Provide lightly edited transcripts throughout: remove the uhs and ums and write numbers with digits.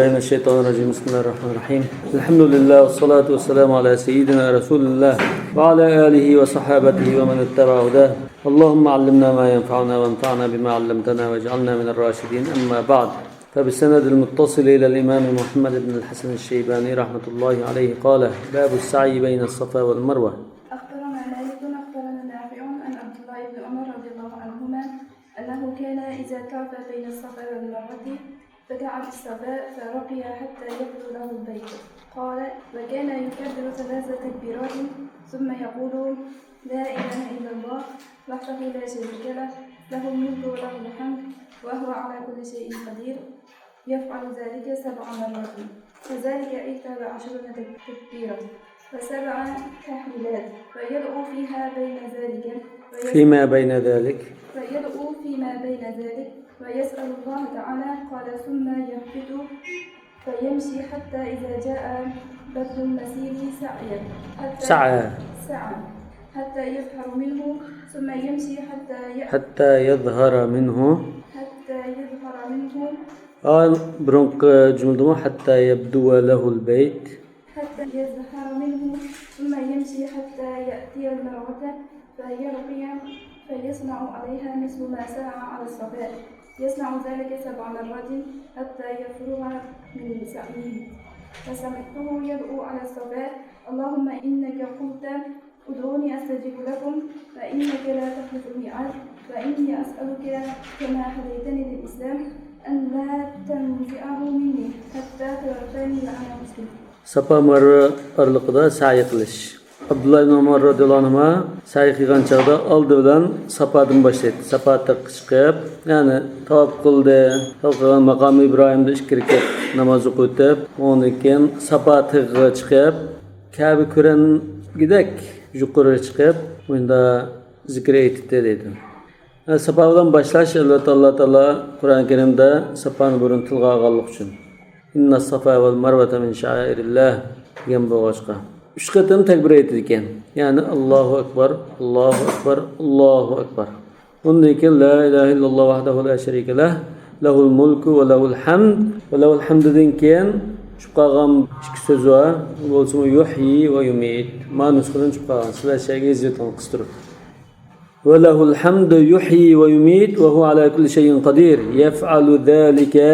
بالله من الشيطان الرجيم. بسم الله الرحمن الرحيم. الحمد لله والصلاة والسلام على سيدنا رسول الله وعلى آله وصحابته ومن اتبع هداه. اللهم علمنا ما ينفعنا وانفعنا بما علمتنا واجعلنا من الراشدين. أما بعد، فبالسند المتصل إلى الإمام محمد بن الحسن الشيباني رحمة الله عليه قال: باب السعي بين الصفا والمروة. أخبرنا مالك أخبرنا نافع عن عبد الله بن عمر رضي الله عنهما أنه كان إذا طاف بين الصفا والمروة بدأ بالصفا فرقي حتى يبدو له البيت. قال: وكان يكبر 3 تكبيرات ثم يقول: لا إله إلا الله وحده لا شريك له له الملك وله الحمد وهو على كل شيء قدير. يفعل ذلك 7 مرات، فذلك 21 تكبيرا و7 تحليلات، فيدعو فيما بين ذلك ويسأل الله تعالى. قال: ثم يهبط فيمشي حتى إذا جاء بدء المسير سعى حتى يظهر منه، ثم يمشي حتى يظهر منه برونق جملة حتى يبدو له البيت. ثم يمشي حتى يأتي المروة فيرقي فيصنع عليها مثل ما سعى على الصفا. يصنع ذلك 7 مرات حتى يفرغ من سعيه. فسمعته يدعو على الصفا: اللهم إنك قلت ادعوني أستجب لكم فإنك لا تخلف الميعاد، وإني أسألك كما هديتني للإسلام أن لا تنزعه مني حتى توفاني وأنا مسلم. Safa marra arlıqda sa'i qilish. Abdullah ibn Umar radhiyallohu anhu sa'i qilgan chaqda oldi bilan Safadan boshlaydi. Safatga chiqib, ya'ni tavof qildi. Tavof maqam Ibrohimda 2 rakat namoz o'qib, ondan keyin Safatga chiqib, Ka'ba ko'rangidek yuqori chiqib, unda zikr aytdi dedi. Safadan boshlash Alloh taolo Qur'on Karimda Safani burun tilga olganlik uchun. İnna safa vel marvata min şairillah degan bo'g'ochqa 3 qatam takbir aytdi ekan. Ya'ni Allohu akbar, Allohu akbar, Allohu akbar. Undan keyin la ilaha illalloh vahdahu la sharika lah, lahul mulku va lahul hamd va lahul hamddan keyin chiqqan 2 so'z bor. Bo'lsa yuhyi va yumit. Ma'nosidan chiqqan. Sizlar shayga yozgan qistirib. Va lahul hamdu yuhyi va yumit va huwa ala kulli shay'in qadir. Yaf'alu zalika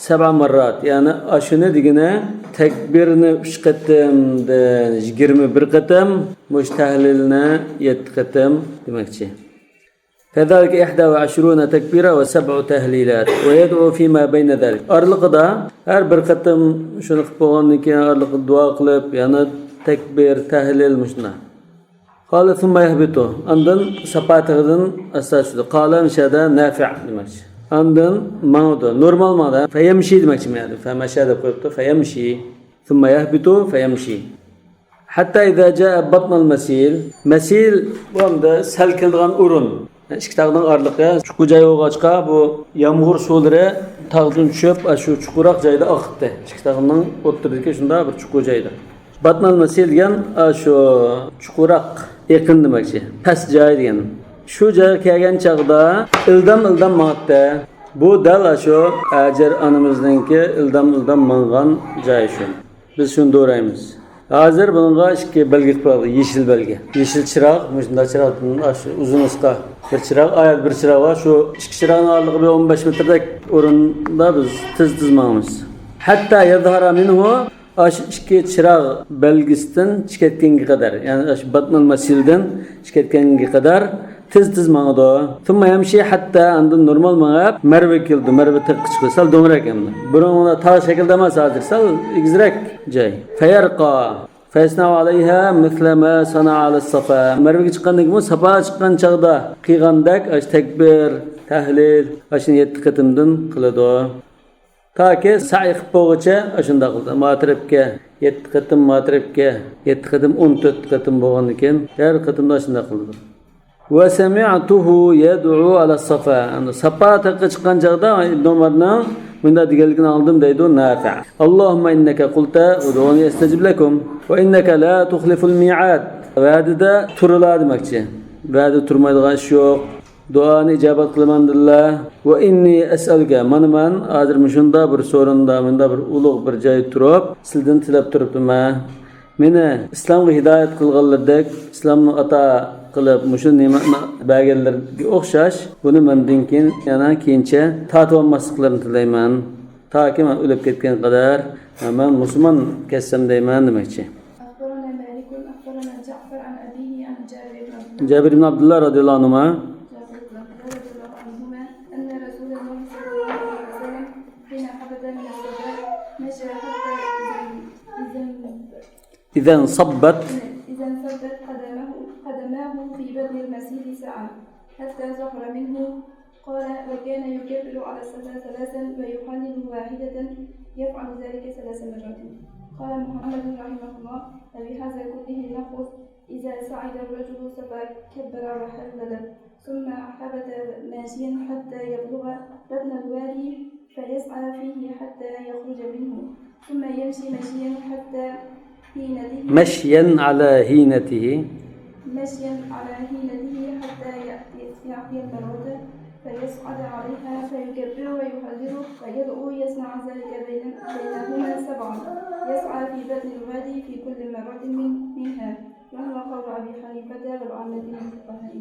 7 marrat. Yani aşını digine tekbirini 3 qatamdan 21 qatam, mushtahlilni 7 qatam demakchi. Fadalika 21 takbira ve 7 tahlilat ve yed'u fima bayna zalik. Arlıqda her bir qatam şunu qilib bo'lgandan keyin arlıqda duo qilib, yani takbir, tahlil mushna. Qala thumma yahbitu. Andan sapatidan asasida. Qala shada nafi' demakchi. Andan ma'uda normal ma'da fayamshi demakchi ma'da famashada qo'yibdi fayamshi thumma yahbitu fayamshi hatta idza jaa batn al-masil bu anda salkilgan o'rin ikki tog'ning orliqi chuqur joy bo'lg'achqa bu yomg'ir suvlari tog'dan tushib shu chuqurroq joyda oqibdi. Ikki tog'ning o'rtasidagi shunda bir chuqur joyda batn al-masil degan shu chuqurroq yaqin demakchi past joy degan. Şu joyga kelgan chaqda ildam ma'atda. Bu dal shu Ajar onamizningki ildam mang'an joy shu. Biz shuni do'raymiz. Hozir bunga 2 belgi qo'yildi, yeshil belgi. Yeshil chiroq, shunda chiroqning shu uzun qisqa bir chiroq, ayat bir chiroq va shu 2 chiroqning orlig'i 15 metrdek o'rinda biz tiz ma'miz. Hatta yadhara minhu aş 2 chiroq belgisidan chiqayotganga qadar, ya'ni shu batnal masildan chiqayotganga qadar tiz mağdo. Thumma yamshi hatta andan normal mağab marva keldi. Marva tiqib chiqdi. Sal do'ngrak endi. Burun ona tog' shaklda emas hozir. Sal egizrak joy. Fayarqa faysna'u alayha mithla ma sana'a ala safa. Marvaga chiqqandan keyin safa chiqqan chaqda qilgandak takbir, tahlil, ashuni 7 qatimdan qiladi. Taki sa'i qilib bo'lguncha shunda qildi. Matribga 7 qatim, matribga 7 qatim, 14 qatim bo'lgandan keyin har qatimda shunda qildi. وسمعته يدعو على الصفا. Safa taqqa chiqqan chaqda Ibn Umarning bunda deganligini oldim deydi Nafi'. Allohumma innaka qulta ud'uni astajib lakum va innaka la tukhliful mi'ad. Va'dada turiladi demakchi. Va'da turmaydigan ish yo'q. duani ijobat qilamandilar. Va inni as'aluka man hozir shunda bir so'rinda menda bir ulug' bir joy turib sizdan tilab turibman. Meni islomga hidoyat qilganlardek islomni ato qilib mushu ne'matni berganlarga o'xshash buni mendan keyin yana keyincha tatib olmasliklarini tilayman. Toki men o'lib ketgan qadar men musulmon ketsam deyman demoqchi. أخبرنا مالك أخبرنا جعفر عن أبيه عن Jabir ibn Abdullah radhiyallahu anhu رضي الله عنهما أن رسول الله صلى الله عليه وسلم حين حبط من الصلاة مشى حتى إذا انصبت إذا انصبت قدماه في بدن المسير ساعة حتى ظهر منه. قال وكان يكبر على الصلاة ثلاثا ويحلل واحدة يفعل ذلك 3 مرات. قال محمد رحمه الله وبهذا كله نقول إذا صعد الرجل صفا كبر وحلل ثم حبت ماشيا حتى يبلغ بطن الوادي فيسعى فيه حتى يخرج منه ثم يمشي مشيا حتى هينته مشيا على هينته حتى يأتي المروة فيصعد عليها فيكبر ويحذر ويدعو يصنع ذلك بينهما 7 يسعى في بطن الوادي في كل مرة منها. وهو قول أبي حنيفة والعامة من الفقهاء.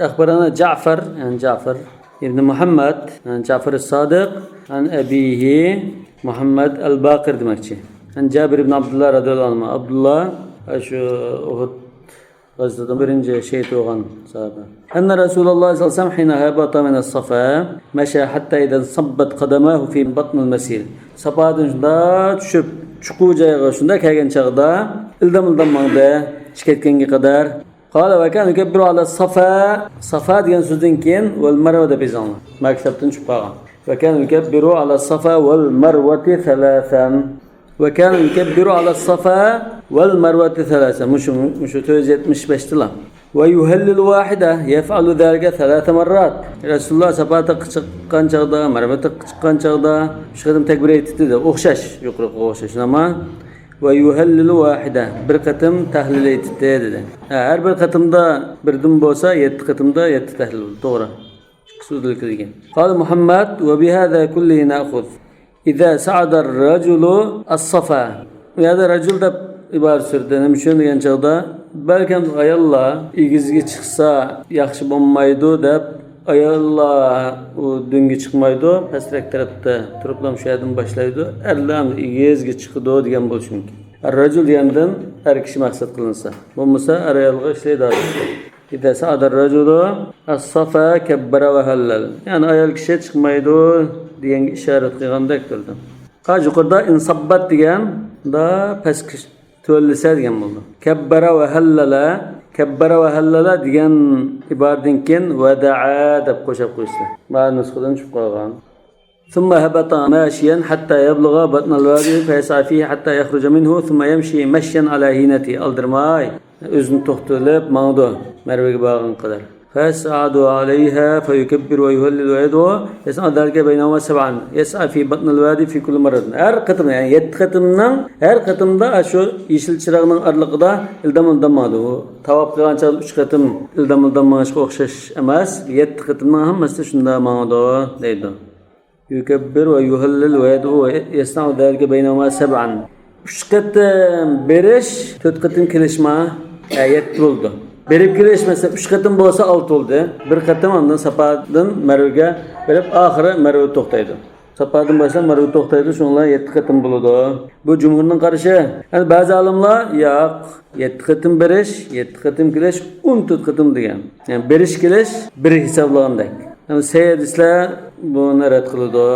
أخبرنا جعفر جعفر ابن محمد جعفر الصادق عن أبيه محمد الباقر دمكشي عن جابر بن عبد الله رضي الله عنه. عبد الله أشو أهد غزة برنجة شيء توغن صحابة أن رسول الله صلى الله عليه وسلم حين هبط من الصفا مشى حتى إذا انصبت قدماه في بطن المسير. صفادın şunda düşüp çukur jayga şunda kelgen çağda ildam mangda çıketkenге kadar. Qala va kan yukabbiru ala safa degan so'zdan keyin val marva deb yozilgan. Maktabdan chiqib qolgan. Va kan yukabbiru ala safa val marwati thalathan. Va kan yukabbiru ala safa val marwati thalathan. Mushu 475 tilar. Va yuhallilu wahida yaf'alu dhalika 3 marrat. Rasululloh safata chiqqan chaqda, marvata chiqqan chaqda shu qadam takbir aytdi. O'xshash, yuqoriga o'xshash. Nima? Ve yuhallilu wahida bir qatım tahlil etdi dedi. Her bir qatımda birdim bolsa 7 qatımda 7 tahlil bo'ldi. To'g'ri. So'zlik degan. Qala Muhammad va bihada kullihi na'khudh. Idza sa'ada ar-rajulu as-safa. Ya da rajul deb iborat surdi. Nima uchun degan chog'da balkim ayollar igizga chiqsa yaxshi bo'lmaydi deb ayollar u dunga chiqmaydi, pastrak tarafda turiblam shu yerdan boshlaydi. Erlar igizga chiqadi degan bo'lishi mumkin. Ar-rajul degandan er kishi maqsad qilinsa, bo'lmasa ayolga ishlaydi. İza sa'ada ar-rajulu as-safa kabbara va halal. Yani ayol kishi chiqmaydi degan ishorat qilgandek turdi. Qaj yuqorida insabbat degan da pastki to'lisa degan bo'ldi. Kabbara va hallala degan iboradan keyin vada'a deb qo'shib qo'yishdi. Ba'zi nusxadan chiqib qolgan. ثم هبط ماشيا حتى يبلغ بطن الوادي فيسعى فيه حتى يخرج منه ثم يمشي مشيا على هينته. Aldırmay. Özünü toxtulib mağdu. Mervege bağın kadar. فيسعد عليها فيكبر ويهلل ويدعو يسعى ذلك بينهما 7 يسعى في بطن الوادي في كل مرة. Her qatım yani 7 qatımdan her qatımda şu yeşil çırağının aralığında ildam olmadı. Tavaf qilgan çağda 3 qatım ildam olmashga o'xshash emas. 7 qatımdan hammasi shunda ma'noda deydi. Yukabbir ve yuhallil ve yed'u ve yasna'u zalika beynehuma 7. 3 qatım berish, 4 qatım kelishma 7 bo'ldi. Berib kelishmasa 3 qatım bo'lsa 6 bo'ldi. 1 qatım ondan Safadan Marvaga berib oxiri Marva to'xtaydi. Safadan boshlab Marva to'xtaydi, shunlar 7 qatım bo'ladi. Bu jumhurning qarashi. Yani ba'zi olimlar yo'q, 7 qatım berish, 7 qatım kelish, 14 qatım degan. Yani berish kelish bir hisoblagandek. Yani sayyidlar buni rad qiladi.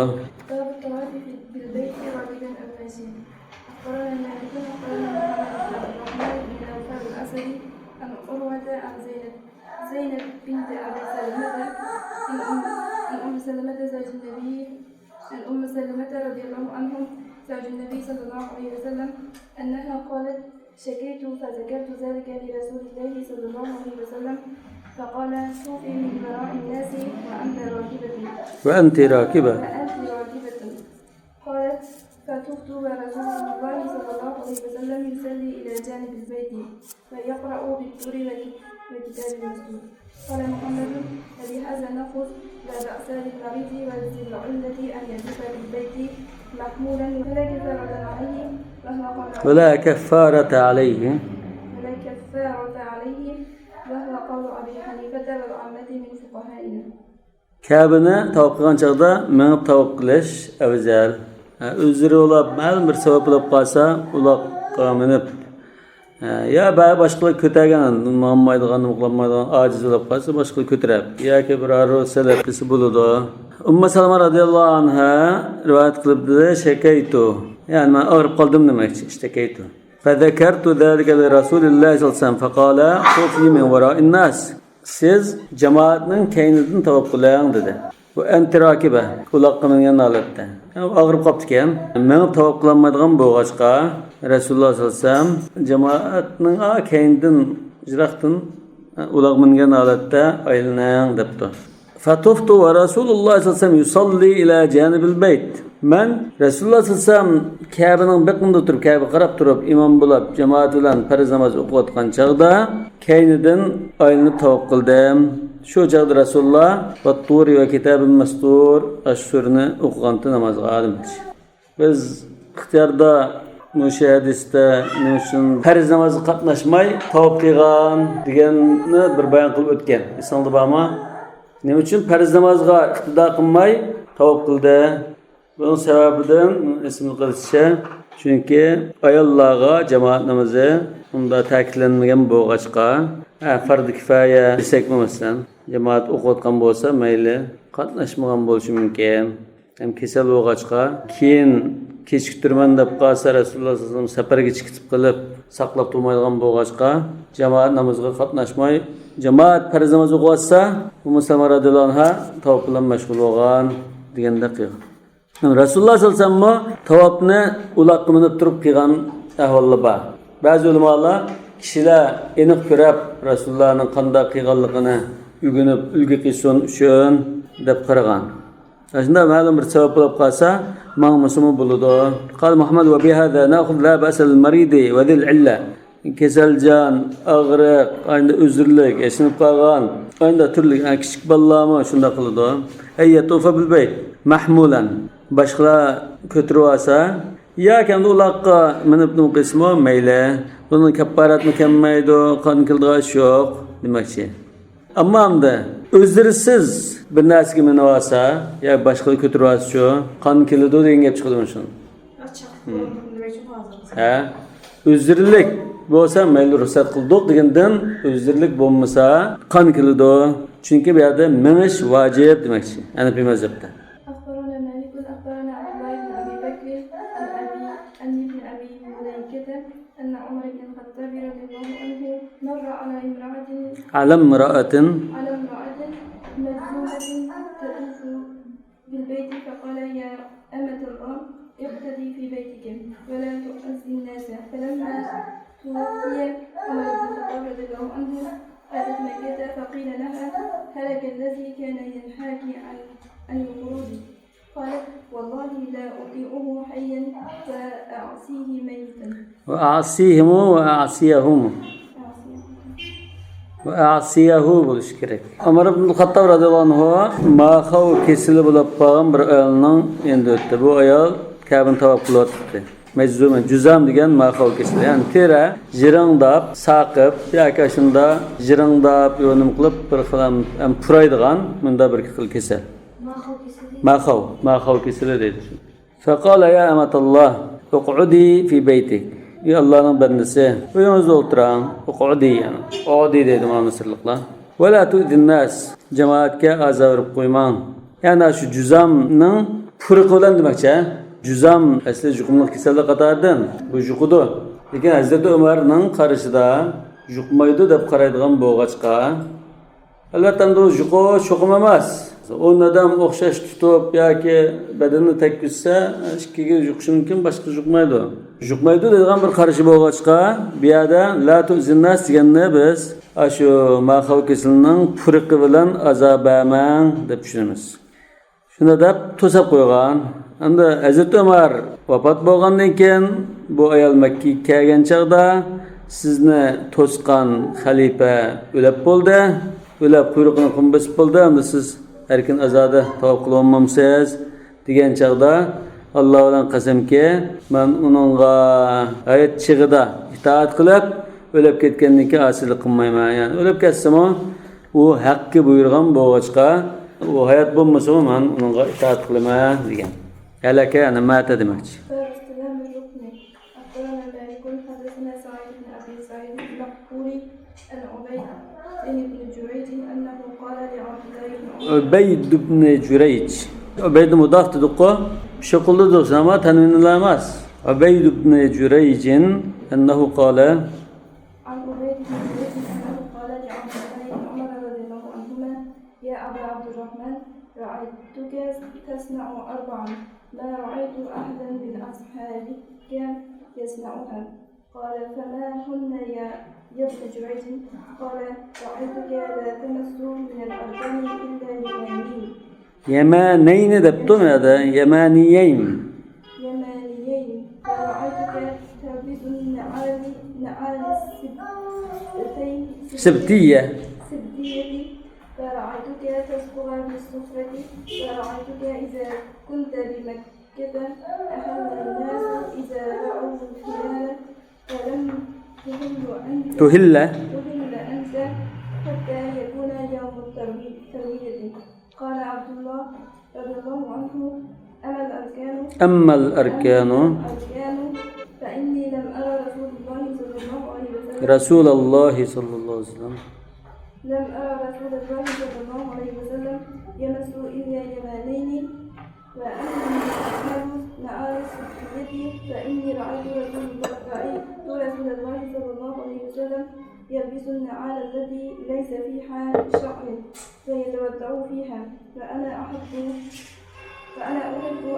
زينب بنت أبي سلمة عن أم سلمة زوج النبي عن أم سلمة رضي الله عنهم زوج النبي صلى الله عليه وسلم أنها قالت شكيت فذكرت ذلك لرسول الله صلى الله عليه وسلم فقال توفي من وراء الناس وأنت راكبة قالت فتفت ورسول الله صلى الله عليه وسلم يصلي إلى جانب البيت فيقرأ بالطور وكتاب المسجد قال محمد فبهذا نأخذ لا بأس للمريض وذي العلة أن يجلس بالبيت محمولا ولا كفارة عليه ولا كفارة عليه ولا كفارة عليه وهو قول أبي حنيفة والعامة من فقهائنا. Kəbini tavab qilgan chaqda minib tavab qilish afzal. O'zri olib, ma'lum bir sabab bo'lib qolsa, uloqqa minib ya boshqalar ko'targan, muammaydigan, muqlanmaydigan, ojiz bo'lib qolsa, boshqalar ko'tarib yoki biror salafisi bo'ladi. Ummu Salama radhiyallohu anha rivoyat qilibdi, shakaytu. Ya'ni men og'rib qoldim demoqchi, ishtakaytu. Fadakartu zalika li Rasulilloh sallallohu alayhi vasallam faqala qufi min wara'in nas. Siz jamoatning keynidan tavab qiling dedi. Bu antirakiba, uloqqa mingan holatda. Og'rib qolibdi ekan. Men tavab qilolmaydigan bo'lg'achqa Rasululloh sallallohu alayhi vasallam jamoatning keynidan jiroqdan uloq mingan holatda aylaning debdi. Fatuftu va Rasululloh sallallohu alayhi vasallam yusalli ila janibil bayt. Men Rasululloh sallallohu alayhi vasallam Ka'baning biqinda turib, Ka'ba qarab turib, imom bo'lib, jamoat bilan farz namoz o'qiyotgan chaqda keynidan aylanib tavab qildim. Shu chaqda Rasululloh vat-turi va kitabun mastur ash-shurni o'qiganda namozga oldi. Biz ixtiyorda Müşü hadisdə nə üçün farz namazı qatnaşmay tavab qilgan deganni bir bayon qilib o'tgan. Esingizda bormi? Nima uchun farz namozga iqtido qilmay tavab qildi? Bunun sababidan esimni qilishicha, chunki ayollarga jamoat namozi unda ta'kidlanmagan bo'lg'achqa, farz kifoya desak bo'lmasdan, jamoat o'qiyotgan bo'lsa, mayli, qatnashmagan bo'lishi mumkin. Hem kesel bo'lg'achqa, keyin kechiktirman deb qolsa Rasululloh sallallohu alayhi vasallam safarga chiqib qilib saqlab turmaydigan bo'lg'achqa jamoat namoziga qatnashmay jamoat farz namoz o'qiyotsa Ummu Salama radhiyallohu anha tavob bilan mashg'ul bo'lgan deganda qilgan. Rasululloh sallallohu alayhi vasallam tavobni uloqqa minib turib qilgan ahvollar bor. Ba'zi ulamolar kishilar aniq ko'rib Rasulullohning qanday qilganligini o'rganib ulgu qilsin uchun deb qaragan. Aslında ma'lum bir sabab bo'lib qolsa, ma'musumi bo'ladi. Qal Muhammad va bihada na'khudh la ba'sal maridi va dil illa. Kasaljon, og'riq, endi uzrlik, esnib qolgan, endi turli kichik bolalarmi shunda qiladi. Ayyatufa bil bayt mahmulan. Boshqa ko'tarib olsa, yoki endi uloqqa minib qismi mayli, buni kaffaratmi kelmaydi, qon qildigan ish yo'q demoqchi. Ammo endi o'zirsiz bir narsaga minib olsa, yo boshqa ko'tarib olsa shu qon keladi degan gap chiqadimi shuni? Ha? O'zirlik bo'lsa mayli ruxsat qildik degandan o'zirlik bo'lmasa qon keladi. Chunki bu yerda minish vojib demoqchi. Hanafi mazhabda. أخبرنا مالك أخبرنا عبد الله بن أبي بكر عن ابن أبي مليكة أن عمر بن الخطاب رضي الله عنه مر على امرأة مجنونة تطوف بالبيت فقال يا أمة الله اقتدي في بيتك ولا تؤذي الناس. فلما توفي عمر بن الخطاب رضي الله عنه أتت مكة فقيل لها هلك الذي كان ينهاك عن الخروج. قالت والله لا أطيعه حيا فأعصيه ميتا. وأعصيه bo'lish kerak. Umar ibn Xattob radhiyallohu anhu maxov kesili bo'lib qolgan bir ayolning endi o'tdi. Bu ayol Ka'bani tavob qilyapti. Juzam degan maxov kesili. Ya'ni tera jirangdab, saqib yoki shunda jirangdab yo'nim qilib bir xil ham puraydigan bunda bir xil kesel. Maxov kesili deydi. Faqala ya amatalloh uq'udi fi baytik. Ya Allah'ın bendisi. Uyunuzda oturan, uq'udi yani. Odi deydi Mısırlıklar. Ve la tu'din nas. Cemaatke azab verip koyman. Yani şu cüzamның pırık olan demekçe. Cüzam asli juqumluq kesellik qatardan. Bu juqudu. Lekin Hazreti Ömer'nin qarışida juqmaydı deb qaraydigan bo'lg'achqa. Albatta bu juqu cho'qim emas. O adam o'xshash tutib yoki badanni tekkizsa, ikkiga juqishi mumkin, boshqa juqmaydi. Juqmaydi degan bir qarashi bo'lg'achqa, bu yerda la tu'zinnas deganni biz shu maxov kesilning puriqi bilan azobaman deb tushunamiz. Shunda deb to'sab qo'ygan. Endi Hazrat Umar vafot bo'lgandan keyin bu ayol Makkaga kelgan chaqda sizni to'sqan xalifa o'lib bo'ldi. o'lab quyruqini qum bosib bo'ldi, endi siz erkin azoda tavob qila olmamsiz degan chaqda Alloh bilan qasamki, men uningga ayet chig'ida itoat qilib, o'lib ketgandan keyin asirlik qilmayman. Ya'ni o'lib ketsam, u haqqi buyurgan bo'lg'achqa, u hayot bo'lmasa, men uningga itoat qilaman degan. Halaka yana mata demakchi. فاستلام الركن أخبرنا مالك حدثنا سعيد بن أبي سعيد المقبوري عن عبيد بن جريج أنه قال لعبد الله بن عمر Ubayd ibn Jurayj. Ubayd mudaf tuduqo. Şokulda dursa ama tanımlanamaz. Ubayd ibn Jurayj ennehu qala عن عبيد بن جريج أنه قال لعبد الله بن عمر رضي الله عنهما يا أبا عبد الرحمن رأيتك تصنع أربعا ما رأيت أحدا من أصحابك يصنعها قال فما هن يا ابن جريج قال رأيتك لا تمس من الأرض إلا اليمين Yemanayn debtum ya da Yemaniyeyn. يمانيين ورأيتك تلبس نعال Sibtiye. سبتية ورأيتك تسقط بالسفرة ورأيتك إذا كنت بمكة أهل الناس إذا رأوا الهلال فلم Tuhilla. تهل أنت حتى يكون يوم التروية قال عبد الله رضي الله عنه أما الأركان Amma al-arkanu الأركان فإني لم أرى رسول الله صلى الله عليه وسلم Rasulullah sallallahu aleyhi ve sellem. لم أرى رسول الله صلى الله عليه وسلم يمس إلا يمانين وأما نعال السبتية فإني رأيت رسول الله صلى الله عليه وسلم يلبس النعال الذي ليس فيها شعر فيتودع فيها فأنا أحب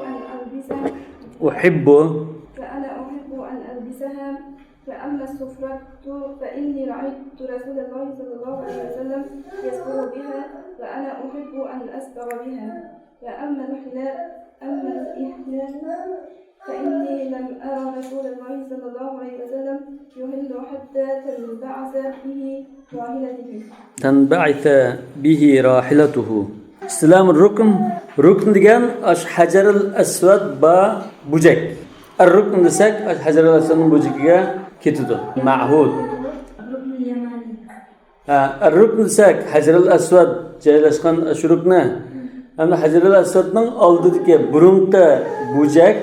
أن ألبسها Uhibbu أن ألبسها فأما السفرة فإني رأيت رسول الله صلى الله عليه وسلم يسفر بها وأنا أحب أن أسفر بها فأما الإحلال فإني لم أرى رسول الله صلى الله عليه وسلم يهل حتى تنبعث به راحلته tanba'itha bihi rahilatuhu. İslam rukn degan ash hajarul aswad ba bujak. Ar-rukn desak ash hajarul aswadning bujagiga ketadi. Ma'hud. الركن اليماني Ar-rukn desak hajarul aswad joylashgan ash rukni. Ana hajarul aswadning oldidagi burunqi bujak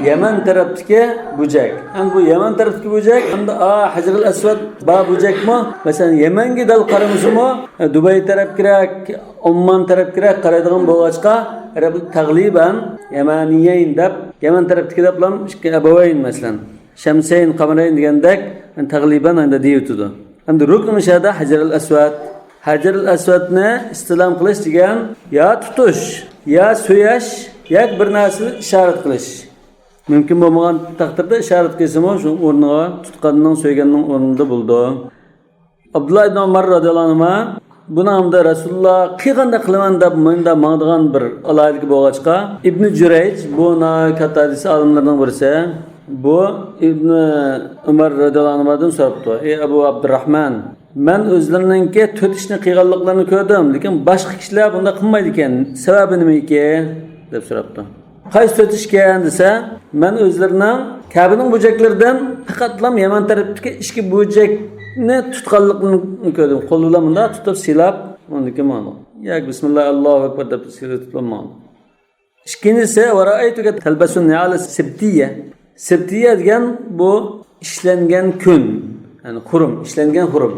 Yaman tarafdagi bujak. Ham bu Yaman tarafdagi bujak, hamda Hajarul Aswad ba bujakmi? Masalan, Yamanga dal qaramasimi, Dubay taraf kerak, Oman taraf kerak qaraydigan bo'lg'achqa, tagliban Yamaniyayn deb Yaman tarafdagi deb bilan ikki abawayn masalan, Shamsayn, Qamarayn degandek tagliban anda deyutdi. Endi rukn mishada Hajarul Aswad. Hajarul Aswadni istilam qilish degan ya tutish, ya so'yash, yak bir narsani ishorat qilish. Mümkün bo'lmagan taqdirda ishorat qilsam, shu o'rniga tutqanning so'yganning o'rnida bo'ldi. Abdullah ibn Umar radhiyallohu anhu bu namda Rasululloh qilganda qilaman deb menda mangdigan bir alaylik bo'lg'achqa, Ibn Jurayj bu katta hadis olimlarining birisi, bu Ibn Umar radhiyallohu anhudan so'rabdi: "Ey Abu Abdurrahman, men o'zlariningki to'tishni qilganliklarini ko'rdim, lekin boshqa kishilar bunda qilmaydi ekan. Sababi nima ekan?" deb so'rabdi. Qaysi to'tishgan desa, men o'zlarining Kabening bujaklaridan faqatlam Yaman tarafidagi ikki bujakni tutganligini ko'rdim. Qo'l bilan bunda tutib silab, undiki ma'no. Yak bismillah Allohu akbar deb silab tutmagan. Ikkinchisi vara'aytuka talbasun ni'al sibtiya. Sibtiya degan bu ishlangan kun, ya'ni xurum, ishlangan xurum.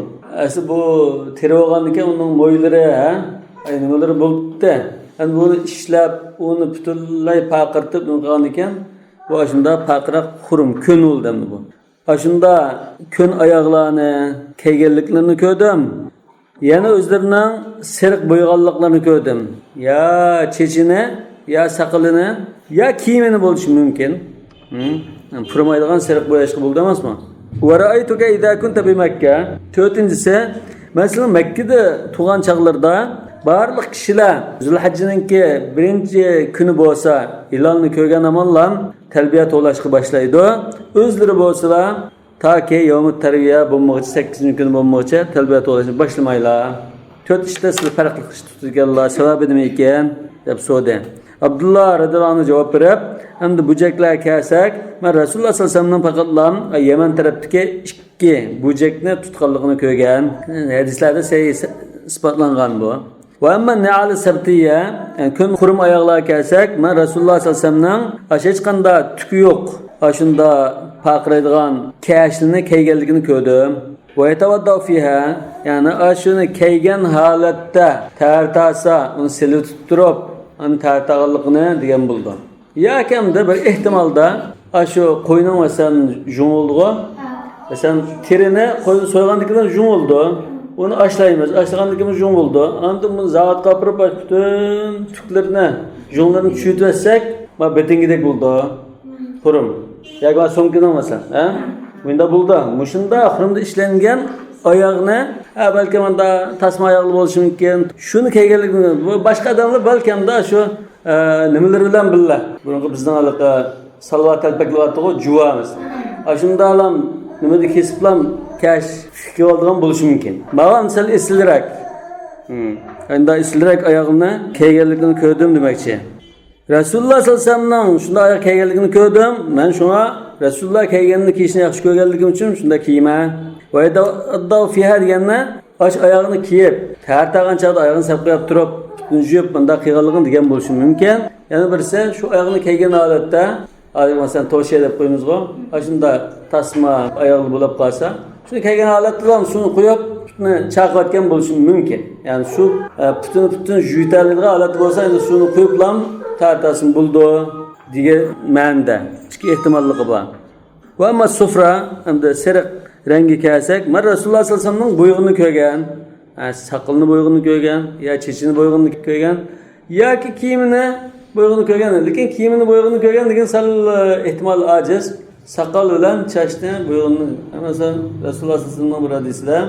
Asli bu teri olgandan uning mo'ylari, nimalari bo'libdi. Yani bunu ishlab, onu butunlay paqirtib qilgan ekan, bu ashunda paqiraq xurum kun bo'ldi bu. Ashunda kun oyoqlarini, kiyganliklarini ko'rdim. Yana o'zlarining siriq bo'yganliklarini ko'rdim. Ya chechini, ya saqilini, ya kiyimini bo'lishi mumkin. Purmaydigan siriq bo'yashga bo'ldi emasmi? Wa ra'aytuka idza kunta bi Makka. To'rtinchisi, masalan Makkada tug'an chaqlarda barliq kishilar Zulhajjiningki birinchi kuni bo'lsa, hilolni ko'rgan amonlar talbiya to'lashga boshlaydi. O'zlari bo'lsalar toki yawmut tarviya bo'lmoqchi 8-kuni bo'lmoqchi talbiya to'lashni boshlamaylar. to'rt ishda siz farqli ish tutganlar sababi nima ekan deb so'radi. Abdullah radhiyallohu anhu javob berib, "Endi bujaklar kelsak, men Rasululloh sallallohu alayhi vasallam faqatlam Yaman tarafdagi ikki bujakni tutganligini ko'rgan." Hadislarda isbotlangan bu. Va amma ni'al sabtiyya, yani kun qurum oyoqlar kelsak, men Rasululloh sallallohu alayhi vasallamning hech qanday tuki yo'q, shunda paqiraydigan kiyashini kiyganligini ko'rdim. Va yatawaddu fiha, yani shuni kiygan holatda tartasa, uni silib turib, uni tartag'anligini degan bo'ldi. Yoki bir ehtimolda shu qo'yning masalan jung'ildi, masalan terini qo'yni so'ygandan keyin jung'ildi. Onu aşlayımız. Aşlaganlıkımız jung oldu. Andım bunu zavat kapırıp bütün tüklerini, junglarını çüyütürsek, betin gidek buldu. Kurum. Yani son olmasa. Bunda buldu. Muşunda kurumda işlengen ayağını, belki bunda tasma ayaklı oluşum iken, şunu keygellikini, başka adamlar belki de şu nimeleri bilen billah. Bunu bizden alıp salvat elpekli vattığı cuvamız. Şunda alam, nimede kesiplam, kaş fikir olduğun buluşum mümkün. Bana misal esilerek, yani esilerek ayağını keygellikini gördüm demekçi. Resulullah sallallahu aleyhi ve sellem'den şunda ayak keygellikini gördüm. Ben şuna Resulullah keygelini kişine yakış görgellikim için şunda kiyime. Ve da fiha diyenle aç ayağını kiyip, tertağın çağda ayağını sapkı yaptırıp, juyup bunda kıygallıkını diyen buluşum mümkün. Yani birisi şu ayağını keygen alette, mesela toşiye edip koyumuz bu. Şunda tasma ayağını bulup kalsa, şunu keygen aletlerden şunu koyup çakıvatken buluşum mümkün. Yani şu bütün jüyterliğine alet olsa şunu koyup lan tartasını buldu diye mende. Çünkü ihtimallığı var. Ve ama sufra hem de serik rengi kelsek, ben Resulullah sallallahu aleyhi ve sellem'nin boyunu köygen, sakalını boyunu köygen, ya çeçini boyunu köygen, ya ki kiyimini boyunu köygen. Lakin kiyimini boyunu köygen degan sal ihtimal aciz. Sakal bilan çeçni boyunu. Mesela Resulullah sallallahu aleyhi ve sellem'nin bir hadisinde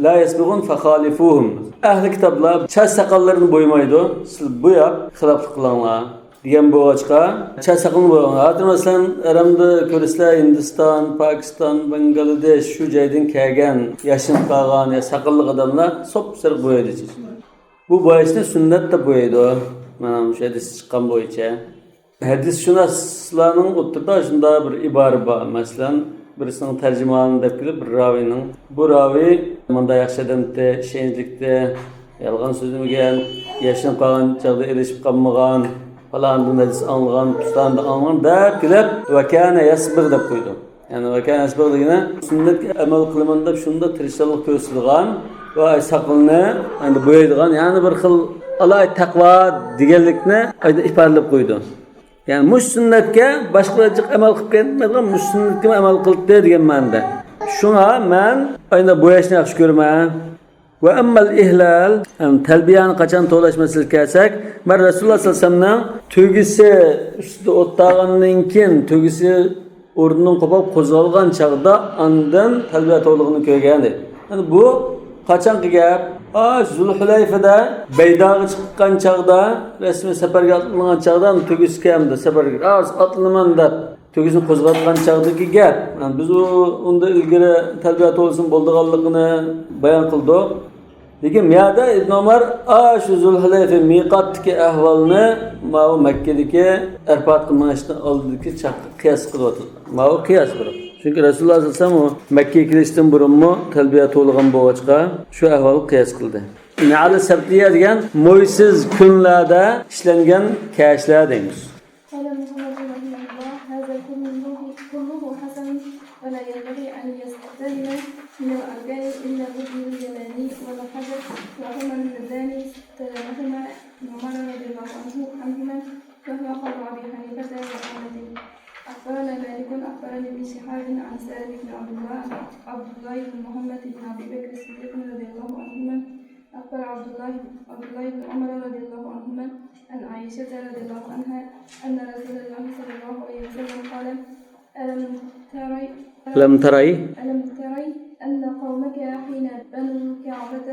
la yasbigun fakhalifuhum. Ahli kitaplar çeç sakallarını boyamaydı. Siz boyap xilaflık kılanlar. Diyen bu açığa çay sakalını boyayanlar. Hatta mesela aramda Kurdistan, Hindistan, Pakistan, Bangladesh şu jaydın kelgen, yaşın kalgan ya sakallı adamlar sop-sarı boyaydı. Bu boyashni sünnet de boyaydı. Mana shu hadis chiqqan bo'yicha. Hadis shunaslarning o'rtada shunda bir ibora bor. Masalan, birisining tarjimonini deb kelib, bir raviyning bu raviy menda yaxshi odamda, ishonchlikda, yolg'on so'zlamagan, yashin qolgan chog'da erishib qolmagan, falan hadis anlagan, ustani anlagan deb kelib, va kana yasbir deb qo'ydi. Yani va kana yasbir degani sunnatga amal qilaman deb shunda tirishchilik ko'rsatgan va saqilni endi bo'yaydigan, ya'ni bir xil Alay taqvo deganlikni ifodalab qo'ydi. Yani mush sunnatga boshqacha amal qilib ketmaydigan, mush sunnatga amal qildi degan ma'noda. Shunga men ayna bo'yashni yaxshi ko'raman. Va ammal ihlal, talbiyani qachon to'lashmaslik kelsak, men Rasululloh sallallohu alayhi vasallamning tugisi ustida o'tgandan keyin tugisi o'rnidan qopib qo'zg'algan chaqda andan talbiya to'lig'ini ko'rgan edi. Yani bu qachonki gap? Zulhulayfada Beydag'a chiqqan chaqda, rasmiy safarga otlangan chaqdan tugisi keldi safarga. Otlaman deb tugisini qo'zg'atgan chaqdagi gap. Yani biz unda ilgari talbiya to'lsin bo'lganligini bayon qildik. Lekin miyada Ibn Umar shu Zulhulayfa miqotdagi ahvolni mana Makkadagi Arfat qilmashdan oldingi chaqda qiyos qilyapti. Mana qiyos qilib. Çünkü Resulullah sallallahu aleyhi ve sellem Mekke'ye girişten burunmu talbiya to'lg'an bo'g'achqa shu ahvolni qiyos qildi. Ni'al sabtiya degan mo'ysiz kunlarda ishlangan kiyashlar deymiz. ولا ينبغي أن يستخدم من الأرجاء إلا الرجل اليماني والحجر وهما اللذان استلمهما عمر رضي الله عنهما وهو قول أبي حنيفة وأحمد. أخبرنا مالك أخبرني ابن شهاب عن سالم بن عبد الله بن محمد بن أبي بكر الصديق رضي الله عنهما أخبر عبد الله بن عمر رضي الله عنهما عن عائشة رضي الله عنها أن رسول الله صلى الله عليه وسلم قال ألم تري أن قومك حين بنوا الكعبة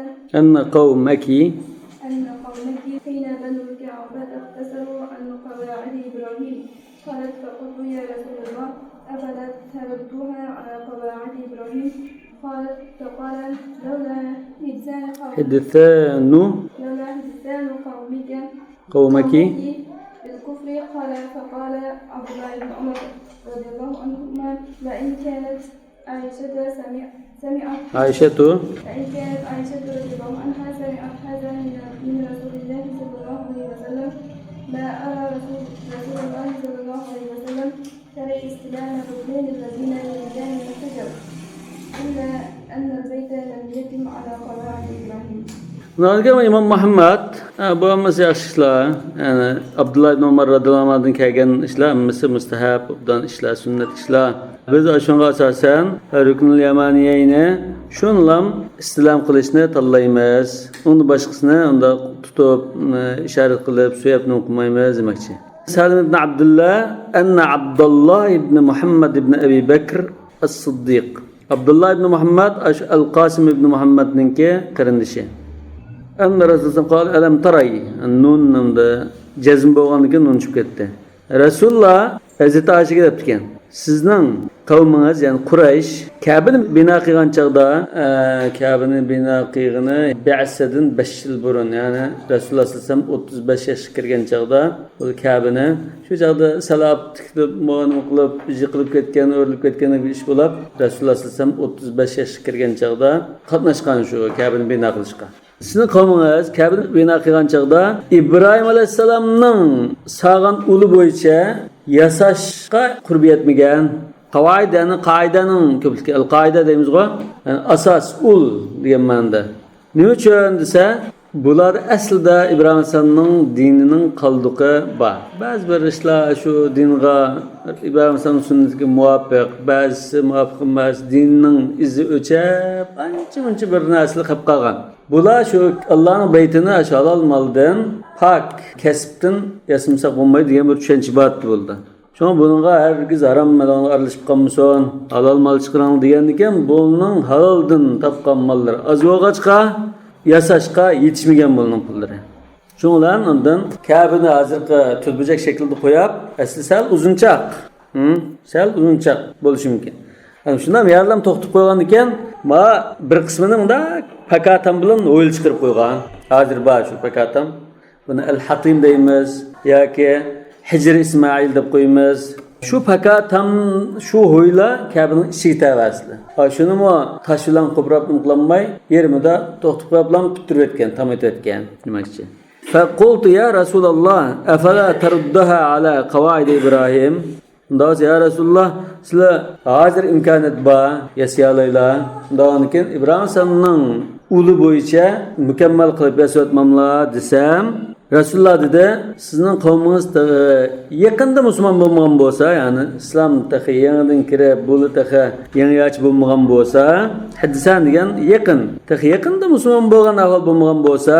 حين بنوا الكعبة اقتصروا عن قواعد إبراهيم. قالت فقلت يا رسول الله أفلا تردوها على قواعد إبراهيم؟ فقال لولا هدسان حدثان قومك بالكفر قال فقال عبد الله بن عمر رضي الله عنهما لئن كانت عائشة عائشة رضي الله عنها سمعت هذا من رسول الله صلى الله عليه وسلم ما أرى رسول الله صلى الله عليه وسلم ترى استلام الركنين الذين يريدان من الحجر إلا أن البيت لم يتم على قواعد إبراهيم. Nalgama İmam Muhammed bu ammasi yaxshi ishlar, ya'ni Abdullah ibn Umar radhiyallohu anhudan kelgan ishlar ammasi mustahab, bundan ishlar sunnat ishlar. Biz shunga asosan Ruknul Yamaniyni shunlam istilam qilishni tanlaymiz. Uni boshqasini unda tutib, ishorat qilib, suyabni o'qimaymiz demoqchi. Salim ibn Abdullah anna Abdullah ibn Muhammad ibn Abi Bakr as-Siddiq. Abdullah ibn Muhammad al-Qasim ibn Muhammadninki qarindishi. Anna Rasululloh qol alam taray nun jazm bo'lgandan nun chiqib ketdi. Rasululloh Hazrat Oyshaga deb ekan. Sizning qavmingiz, ya'ni Quraysh, Ka'bani bino qilgan chaqda, Ka'bani bino qilgani Ba'sadan 5 yil burun, ya'ni Rasululloh sallallohu alayhi vasallam 35 yoshga kirgan chaqda, bu Ka'bani shu chaqda salab tiklib, mu'min qilib, yiqilib ketgan, o'rilib ketgan bir ish bo'lib, Rasululloh sallallohu alayhi vasallam 35 yoshga kirgan chaqda qatnashgan shu Ka'bani bino qilishga. Sizning qavmingiz Ka'bani bino qilgan chaqda Ibrohim alayhisalomning sog'an uli bo'yicha yasashga qurbi yetmagan. Qoidaning ko'pligi al-qoida deymiz-ku, yani asos ul degan ma'noda. Nima uchun desa, bular aslida Ibrohim alayhisalomning dinining qoldiqi bor. Ba'zi bir ishlar shu dinga Ibrohim alayhisalomning sunnatiga muvofiq, ba'zisi muvofiq emas, dinning izi o'chab, ancha-muncha bir narsa qilib qolgan. Bular şu Allah'ın beytini halal maldan, pak, kesipten yasamsak olmayı diye bir düşünce battı buldu. Şu an bununla herkes haram maldan aralışıp kalmışsan, halal mal çıkaran diyendiken bunun halaldan tapkan malları az oğaçka, yasaşka yetişmegen bunun pulları. Şundan ondan Kâbe'ni hazırka tütbecek şekilde koyup, asli sel uzunçak, sel uzunçak buluşu mümkün. Yani şundan yarlam toxtup koygan diken, ma bir kısmının da pakatam bilan o'yil chiqarib qo'ygan. Hozir bor shu pakatam. Buni al-Hatim deymiz yoki Hijr Ismoil deb qo'yamiz. Shu pakatam shu o'yla Ka'baning ichiga tavasli. Shuni mo tosh bilan qo'prab qilmay, yerimida to'xtab bilan bitirib etgan, tam etgan demoqchi. Fa qultu ya Rasululloh, afala taruddaha ala qawaid Ibrohim? Ndaz ya Rasulullah, sizlar hozir imkoniyat bor, yasayalaylar. Undan keyin Ibrohim alayhisalomning uli bo'yicha mukammal qilib yasatmamlar desam, Rasululloh dedi, sizning qavmingiz yaqinda musulmon bo'lmagan bo'lsa, ya'ni islom taxi yangidan kirib, bo'li taxi yangiyoch bo'lmagan bo'lsa, hadisan degan yaqin, taxi yaqinda musulmon bo'lgan ahvol bo'lmagan bo'lsa,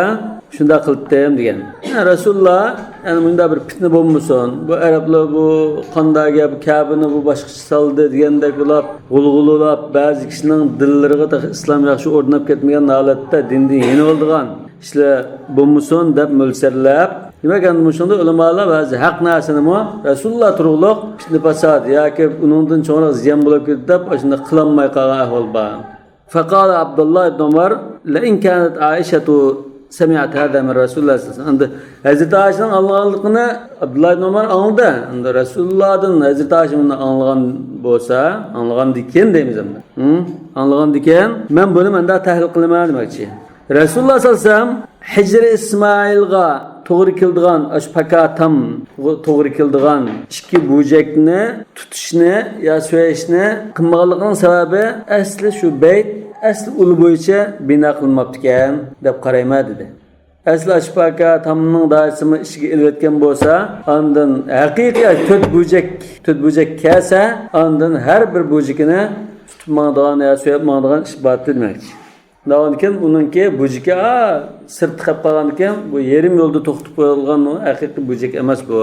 shunda qildim degan. Rasululloh yani bunda bir fitna bo'lmasin. Bu arablar bu qandagi Ka'bani bu boshqacha soldi degandek bo'lib, g'ulg'ulab ba'zi kishining dillariga islom yaxshi o'rnab ketmagan holatda dindan yeni oldigan ishlar bo'lmasin deb mo'lsarlab. Demak, endi shunda ulamolar ba'zi haq narsanimi Rasululloh turug'liq fitna fasod yoki uningdan cho'nroq ziyon bo'lib ketdi deb shunda qilolmay qolgan ahvol bor. Faqala Abdullah ibn Umar la in kanat Aishatu sami'at hada min Rasulullah sallallahu aleyhi ve sellem. Hazreti Ayşe'nin anlaganlığını Abdullah ibn Umar anladı. Anda Resulullah'dan Hazreti Ayşe'nin anlagan bolsa, anlagan diken deymiz ama. Anlagan diken, men bunu menda tahlil qilaman demoqchi. Rasululloh sallallohu alayhi vasallam Hijr Ismoilga to'g'ri keldigan, ash pakatam to'g'ri keldigan ikki bo'jakni tutishni yo so'yishni qilmaganligining sababi asli shu bayt asli ul bo'yicha bino qilinmabdi ekan deb qarayman dedi. Asli ashpaka tamning doisini ishiga ilayotgan bo'lsa, ondan haqiqiy to'rt bo'jak kelsa, ondan har bir bo'jakini tutib mangdigan yo so'yib mangdigan ish bor demoqchi. Davonkin uningki bo'jika sirt qilib qolgan ekan, bu yerim yo'lda to'xtab qo'yilgan haqiqiy bo'jak emas bu.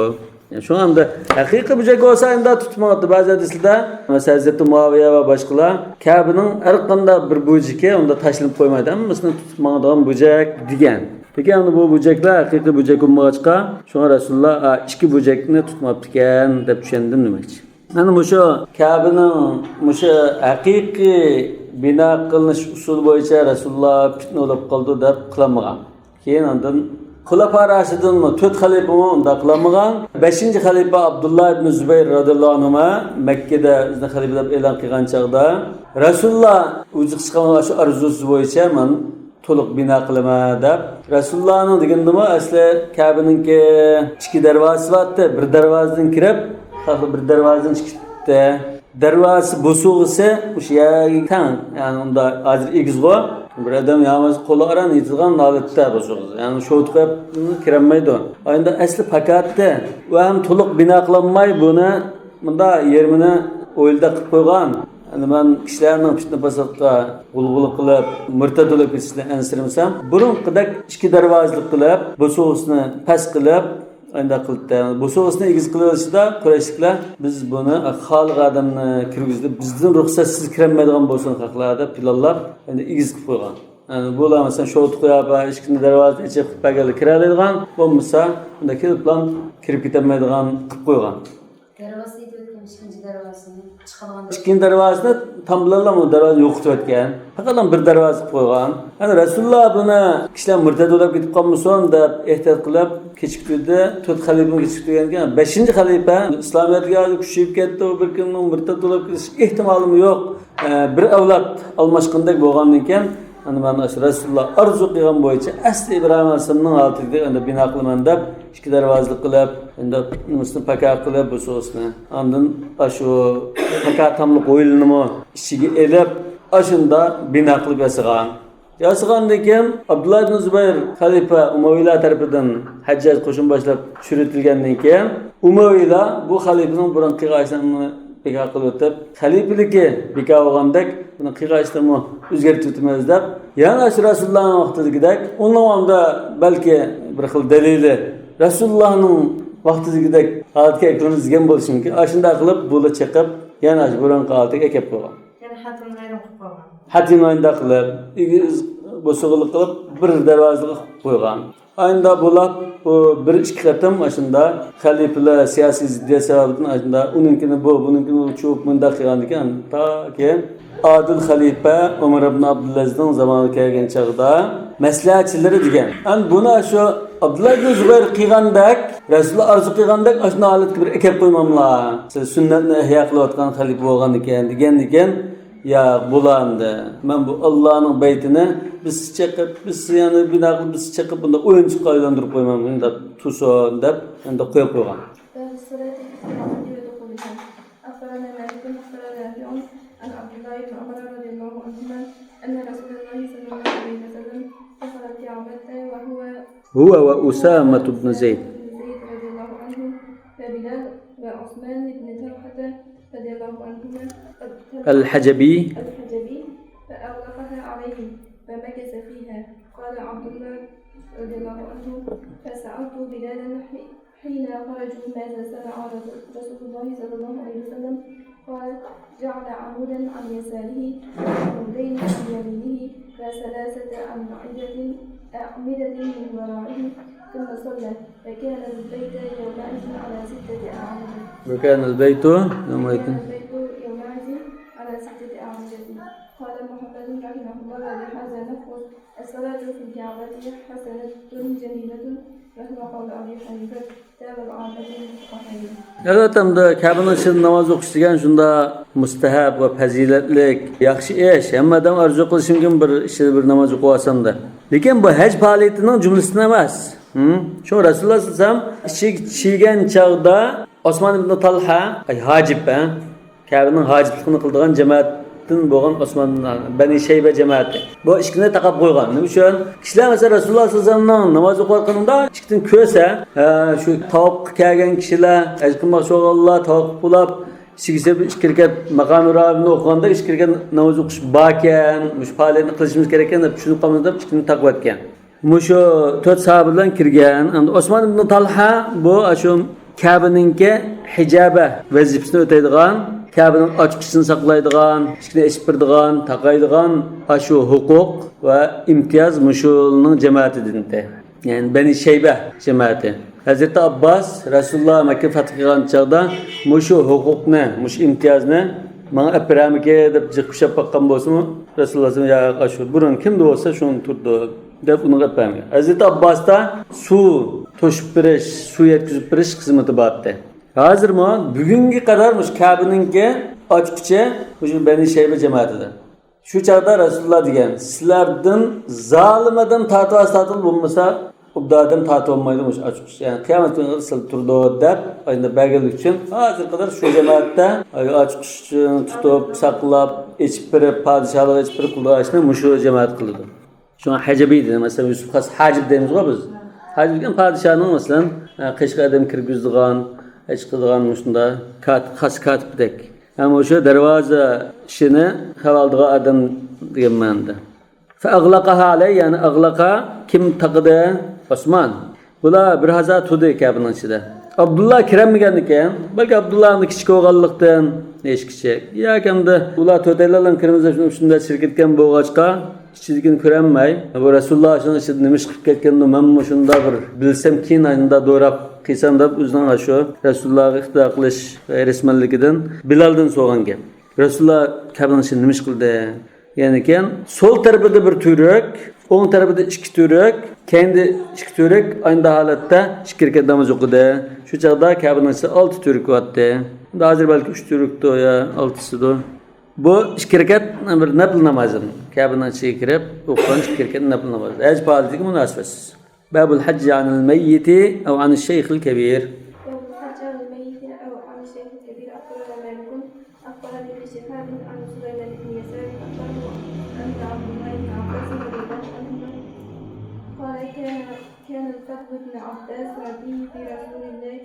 Yani şu anda haqiqiy bo'jak bo'lsa endi tutmoqdi. Ba'zi hadislarda masalan Hazrat Muaviya va boshqalar Ka'baning har qanday bir bo'jiki unda tashlanib qo'ymaydi, hammasini tutmoqdigan bo'jak degan. Lekin bu bo'jaklar haqiqiy bo'jak bo'lmag'achqa, shunga Rasululloh ikki bo'jakni tutmabdi ekan deb tushundim demoqchi. Mana mushu Kabe'ning mushu haqiqiy bino qilinish usuli bo'yicha Rasululloh fitna bo'lib qoldi deb qilmagan. Keyin ondan Xulafa Raşidinmi 4 xalifami unda qilmagan. 5-xalifa Abdullah ibn Zubayr radhiyallohu anhu Makka da o'zini xalifa deb e'lon qilgan chaqda Rasululloh o'zi chiqqan shu arzusi bo'yicha men to'liq bino qilaman deb Rasulullohning degandimi asli Kabe'ninki ikki darvozasi bor, bir darvozadan kirib, bir darvozadan chiqdi. Darvozasi bo'sug'isi o'sha yerga tang, ya'ni unda hozir egizg'o bir adam yalnız qo'li aran yetgan holatda bo'sug'isi. Ya'ni sho't qo'yib kirolmaydi. Endi asli pakatda va ham to'liq bino qilinmay buni bunda yermini o'yilda qilib qo'ygan. Yani ben kişilerinin fitne pasakka gulgulu kılıp, mırtad olup geçişini ensirmesem, burun kıdak iki darvazlık kılıp, bu soğusunu pes kılıp, aynı kılıp da, bu soğusunu ikiz kılıyorsa da Kureyşlikler, biz bunu halk adamını kirgizdi, bizden ruhsatsız kiremediğin bolsun haklarda pilallar, yani ikiz kılıp koygan. Yani bu da mesela şoğut koyup, işkini darvazını içe kılıp bagayla kiralıydıgan, bu mesela bunda kirip lan kirip gitemediğin kılıp koygan. Darvazı etken ikinci darvazını çıkargan. İkinci darvazını tam bilallam o darvazı yo'qitib o'tgan. Faqat bir darvoza qo'ygan. Yani Rasululloh buni kishilar murtad bo'lib ketib qolmasin deb ehtiyot qilib kechiktirdi. 4 xalifa kechiktirgan ekan. 5-xalifa islomiyatga kuchayib ketdi, u bir kimning murtad bo'lib ketish ehtimoli yo'q. Bir avlod almashqandek bo'lgandan keyin hani ben Rasululloh arzu qilgan bo'yicha asli Ibrohim alayhisolamning oldiga endi bino qilaman deb ikki darvozali qilib, endi nimasini pakat qilib bu so'sni. Ondan shu pakat tamliq o'yinini ichiga elib, ashunda bino qilib yasagan. Yasagandan keyin Abdullah ibn Zubayr xalifa Umayyalar tarafidan Hajjaj qo'shin boshlab tushirilgandan keyin Umayyalar bu xalifaning burun qilg'ashini bekor qilib o'tib, xalifaligi bekor bo'lgandek buni qilg'ashlarni o'zgartirib o'tamiz deb, yana shu Rasulullohning vaqtidagidek, uningda balki bir xil dalili Rasulullohning vaqtidagidek holatga kirgizgan bo'lishi mumkin. Shunday qilib buni chiqib, yana shu burun qoltiga kelib qo'ygan. Yani hatimni ayrim qilib qo'ygan. Hatimni oyunda qilib, bo'sug'liq qilib bir darvozaga qo'ygan. Aynda bo'lib bu 1-2 qatam ashunda xalifalar siyosiy ziddiyat sababidan ashunda uninkini bununkini cho'p munda qilgan ekan. Ta keyin Adil xalifa Umar ibn Abdulazizning zamoniga kelgan chaqda maslahatchilari degan. An buni shu Abdullah ibn Zubayr qilgandek, Rasululloh arzu qilgandek ashuna holatga bir ekib qo'ymamlar. Siz sunnatni ihyo qilayotgan xalifa bo'lgan ekan degan ya bulanda. Ben bu Allah'ın beytini biz çekip, biz yani binaklı biz çekip bunda oyuncu kaylandırıp koymam. Bunda tuson dep, bunda koyup koygan. أخبرنا مالك أخبرنا نافع عن عبد الله بن عمر رضي الله عنهما أن رسول الله صلى الله عليه وسلم دخل الكعبة هو وأسامة بن زيد رضي الله عنه وبلال وعثمان بن طلحة رضي الله عنهما الحجبي فأغلقها عليهم فمكث فيها. قال عبد الله رضي الله عنه فسألت بلالا حين خرجوا ماذا صنع رسول الله صلى الله عليه وسلم؟ قال جعل عمودا عن يساره وعمودين عن يمينه وثلاثة أعمدة من ورائه ثم صلى فكان البيت يومئذ على 6 أعمدة. وكان البيت يومئذ على 6 أعمدة. قال محمد رحمه الله وبهذا نقول الصلاة في الكعبة حسنة جميلة وهو قول أبي حنيفة تاب العاملين الفقهاء. Evet, hem de Kabe'nin için namaz okuşturgan şunda mustahab ve faziletlik, yaxshi ish. Hammadan arzu qilish mumkin bir ishda bir namoz o'qiysam da. Lekin bu haj faoliyatining jumlasidan emas. Shu Rasululloh sallam chiygan chaqda Osman ibn Talha, hajib, Kabe'ning hajibligini qildigan jamoatdan bo'lgan Osman Bani Shayba jamoati. Bu ishkini taqab qo'ygan. Nima uchun? Kishilar mesela Rasululloh sallamning namoz o'qiyotganida ishkidan ko'rsa, shu tavoq kelgan kishilar, ajqimoqchi bo'lganlar tavoq bo'lib sigise kirgan maqom rabini o'qiganda kirgan namoz o'qish bakan, mush faoliyatni qilishimiz kerak ekan deb tushunib qolamiz deb ishkini taqib o'tgan. Mushu 4 sahoba bilan kirgan. Endi Osman ibn Talha bu shu Kabe'ninki hijaba vazifasini o'taydigan, Kabe'ning ochqisini saqlaydigan, ishni eshittirdigan, taqaydigan shu huquq va imtiyoz mushulning jamoatidan. Yani Bani Shayba jamoati. Hazreti Abbas Rasulullah Mekke fath qilgan chaqda mushu huquqni, mush imtiyozni mana apramike deb jiqishab baqqan bo'lsa-mu, Rasululloh ya ashu burun kimdi bo'lsa shuni turdi deb uni apramike. Hazreti Abbasda suv to'shib berish, suv yetkazib berish xizmati bordi. Hozirmi bugungi qadar mush Ka'baninki ochqichi shu Bani Shayba jamoatida. Shu chaqda Rasululloh degan, sizlardan zolimadan tatib bo'lmasa, ubdadan tatib olmaydi mush ochqichi. Ya'ni qiyomat kunida sil turdi deb ayni belgilik uchun hozir qadar shu jamoatda ochqichni tutib, saqlab, ichib berib, podshohlar ichib berib qilishni mushu jamoat qildi. Shuna hajibiy dedi. Masalan, Yusuf xas hajib deymiz biz. Hajib degan podshohning masalan qishqa adam kirgizdigan, chiqadigan shunda xas katibdek. Ama o'sha darvoza ishini havoldigan odam degan ma'noda. Fa aghlaqaha alay, ya'ni aghlaqa kim taqdi? Osmon. Bular bir hazar tudi kabining ichida. Abdullah kiramagan ekan, balki Abdullahning kichik o'g'anlikdan eshkichak. Yo'qamda ular to'taylardan kirmasa shunda shirketgan bo'g'achqa ichidagini ko'ranmay, bu Rasululloh shuni ichida nima qilib ketganda men shunda bir bilsam keyin ayında do'rab qilsam deb o'zining shu Rasulullohga ixtiyor qilish rasmanligidan Bilaldan so'rgan gap. Rasululloh kabining ichida nima qildi? Yani keyin sol tarafida bir tuyruk, o'ng tarafida ikki tuyruk, kendi ikki tuyruk aynı holatda shirkat namoz o'qidi. Shu chaqda kabining ichida 6 tuyruk bo'tdi. Hozir balki 3 tuyrukda ya 6sido. Bu ikki rakat bir nafl namozi. Kabining ichiga kirib o'qigan ikki rakat nafl namozi. Haj faoliyatiga munosabatsiz. Babul hajj anil mayyiti aw anil shaykhil kabir. باب الحج عن الميت أو عن الشيخ الكبير أخبرنا مالك أخبرني بشهاب عن سليمان بن يسار أخبره أن عبد الله بن عباس رضي الله عنهما قال كان الفضل بن عباس رديف رسول الله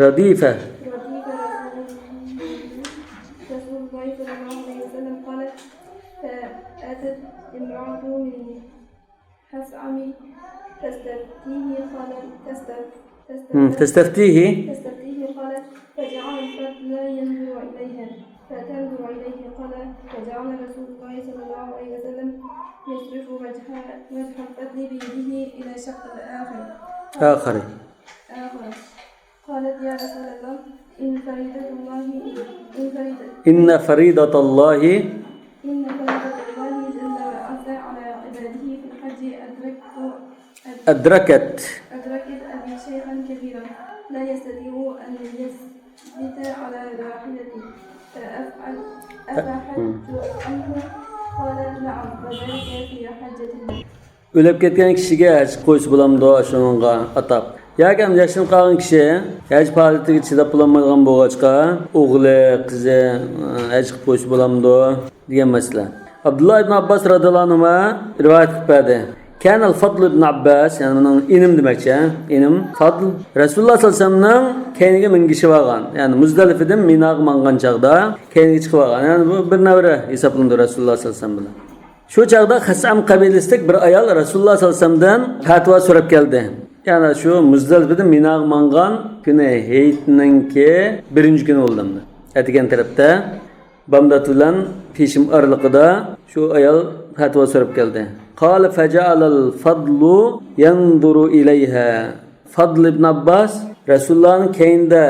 Radife. رسول الله صلى الله عليه وسلم قالت فأتت امرأة من حسعم تستفتيه قالت تستفتيه قالت فجعل الفضل ينظر إليها فتنظر إليه قال فجعل رسول الله صلى الله عليه وسلم يصرف وجه الفضل بيده إلى شق آخر. قالت يا رسول الله إن فريضة الله إن فريضة الله جل وعلا على عباده في الحج أدركت أبي شيخا كبيرا لا يستطيع أن يثبت على راحلته فأفحج عنه قال نعم وذلك في حجته. Ölüp ketken kişiye haj qo'ysa bo'lamdi shunga atab. Yoki yashin qolgan kishi haj faoliyatiga chidab bo'lmaydigan bo'g'achqa o'g'li, qizi haj qilib qo'ysa bo'lamdi degan masala. Abdullah ibn Abbas radhiyallohu anhu rivoyat qildi. Kan al-Fadl ibn Abbas, yani mening inim demakchi, inim Fadl Rasululloh sallallohu alayhi vasallamning keyniga mingishib olgan. Ya'ni Muzdalifadan Minaga mangan chaqda keyniga chiqib olgan. Ya'ni bu bir navra hisoblandi Rasululloh sallallohu alayhi vasallam bilan. Shu chaqda Hasam qabilasida bir ayol Rasululloh sallallohu alayhi vasallamdan fatvo so'rab keldi. Yani şu Muzdalifadan Minaga mangan kuni Hayitninki birinchi kuni bo'ldimdi. Atigan tarafda Bamdat bilan Peshim oraliqida shu ayol fatvo so'rab keldi. Qala faja'alal fadlu yanzuru ilayha. Fadl ibn Abbas Rasulullahning keyinda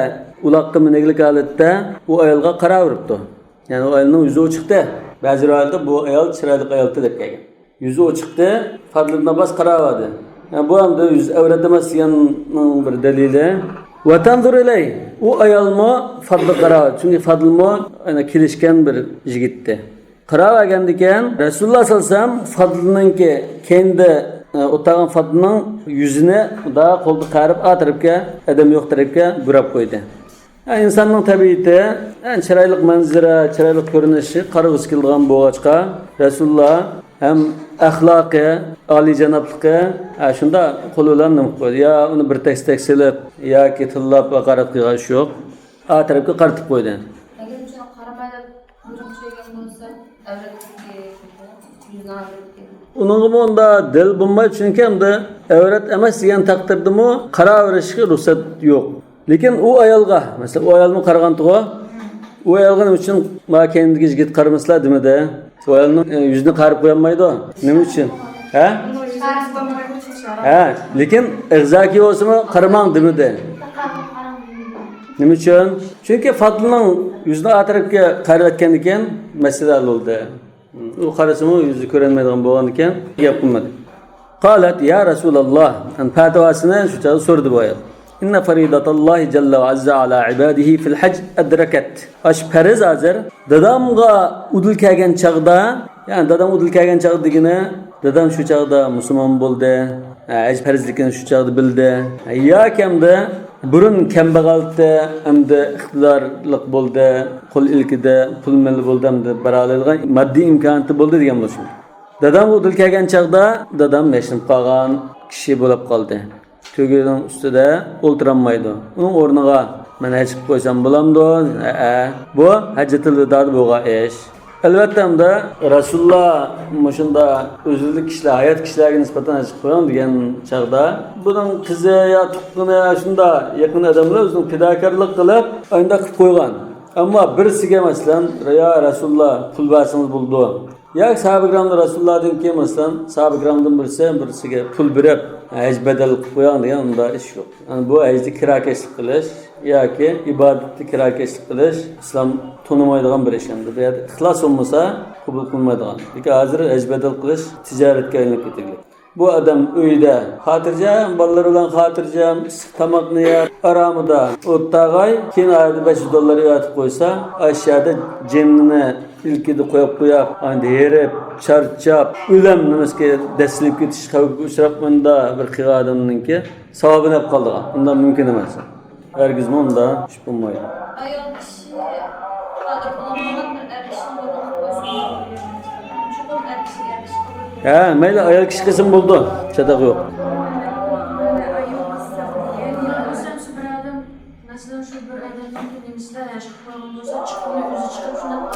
uloqqa miniglik holatda u ayolga qaraveribdi. Yani o ayolning yuzi ochiqdi. Ba'zi rivoyatda bu ayol chiroyli ayoldi deb kelgan. Yuzi ochiqdi, Fadl ibn Abbas qaravadi. Yani bu hamda yüz avrat emas deganning bir dalili. Va tanzur ilay. U ayolmi Fadl qaravad. Chunki Fadlmi ana kelishgan bir yigitdi. Qaravagan ekan Rasululloh sallallohu alayhi vasallam Fadlninki kendi o'tgan Fadlning yuzini da qo'lda qarib atrofga, adam yo'q tarafga burab qo'ydi. Yani insanning tabiati, yani chiroyli manzara, chiroyli ko'rinishi qarag'is kelgan bo'g'achqa Rasululloh hem axloqi, oliyjanobligi shunda qo'l bilan nima qo'ydi. Ya uni bir tek silib yoki tillab haqorat qilgan yo'q. Atrofga qaratib qo'ydi. Agar shuni qaramayda buni tushirgan bo'lsa, avratga yuzini avratga. Uningga unda dil bo'lmay, chunki hamda avrat emas degan taqdirdami qaraverishga ruxsat yo'q. Lekin u ayolga, masalan, u ayolni qaragan tuğu, u ayolga nima uchun ma kendiga yigit qaramaslar demadi. O ayolning yuzini qarib qo'yolmaydi. Nima uchun? Ha? Ha, lekin ig'zoki bo'lsa-mu qaramang demadi. Nima uchun? Chunki Fatlining yuzini atrofga qarab etgan ekan, masala bo'ldi. U qarasimi yuzi ko'rinmaydigan bo'lgan ekan, gap qilmadi. Qalat ya Rasululloh, an fatvasini shu so'rdi bu ayol. Inna faridatallohi jalla va azza ala ibadihi fil hajj adrakat. Ash fariz hozir dadamga udul kelgan chaqda, ya'ni dadam udul kelgan chaqda degani, dadam shu chaqda musulmon bo'ldi. Haj farizligini shu chaqda bildi. Ya kamda burun kambag'aldi, hamda iqtidorliq bo'ldi, qo'l ilkida pul mil bo'ldi, hamda baralilgan moddiy imkoniyati bo'ldi degan bo'lsa. Dadam udul kelgan chaqda dadam yashnab qolgan kishi bo'lib qoldi. Tögünün ustida o'ltirolmaydi. Uning o'rniga men haj qilib qo'ysam bo'lamdi? Bu hajjatul vidoda bo'lgan ish. Albatta hamda Rasululloh mushunda o'zlik kishilar, hayot kishilarga nisbatan haj qilib qo'ygan degan chaqda buning qizi yo tuqqani shunda yaqin odamlar o'zining fidokorlik qilib, unda qilib qo'ygan. Ammo birisiga masalan, ya Rasululloh pul bersangiz bo'ldi. Ya sahabe-kiramda Rasulullah'dan keyin masalan, sahabe-kiramdan birisiga pul berib, haj bedel qilib qo'ygan degan unda ish yo'q. Yani bu hajni kirakashlik qilish yoki ibodatni kirakashlik qilish islom tonimaydigan bir ish endi. Bu yerda ixlos bo'lmasa qabul qilmaydigan. Lekin hozir haj bedel qilish tijoratga aylanib ketgan. Bu adam uyda xotirjam, bolalar bilan xotirjam, tomoqni yer, aramida o'ttag'ay, keyin ayda $500 yotib qo'ysa, aşağıda jennini ilkida qo'yib, endi herib, charchab, o'lim nimasiga dastlab ketish xavfiga uchrabmanda bir qilgan odamninki savobini olib qoldigan. Undan mumkin emas. Hargizmi unda ish bo'lmaydi. Ayol kishi qodir bo'lmagan bir er kishini bo'lib Ha, mayli ayol kishi qilsin bo'ldi. Chatoq yo'q.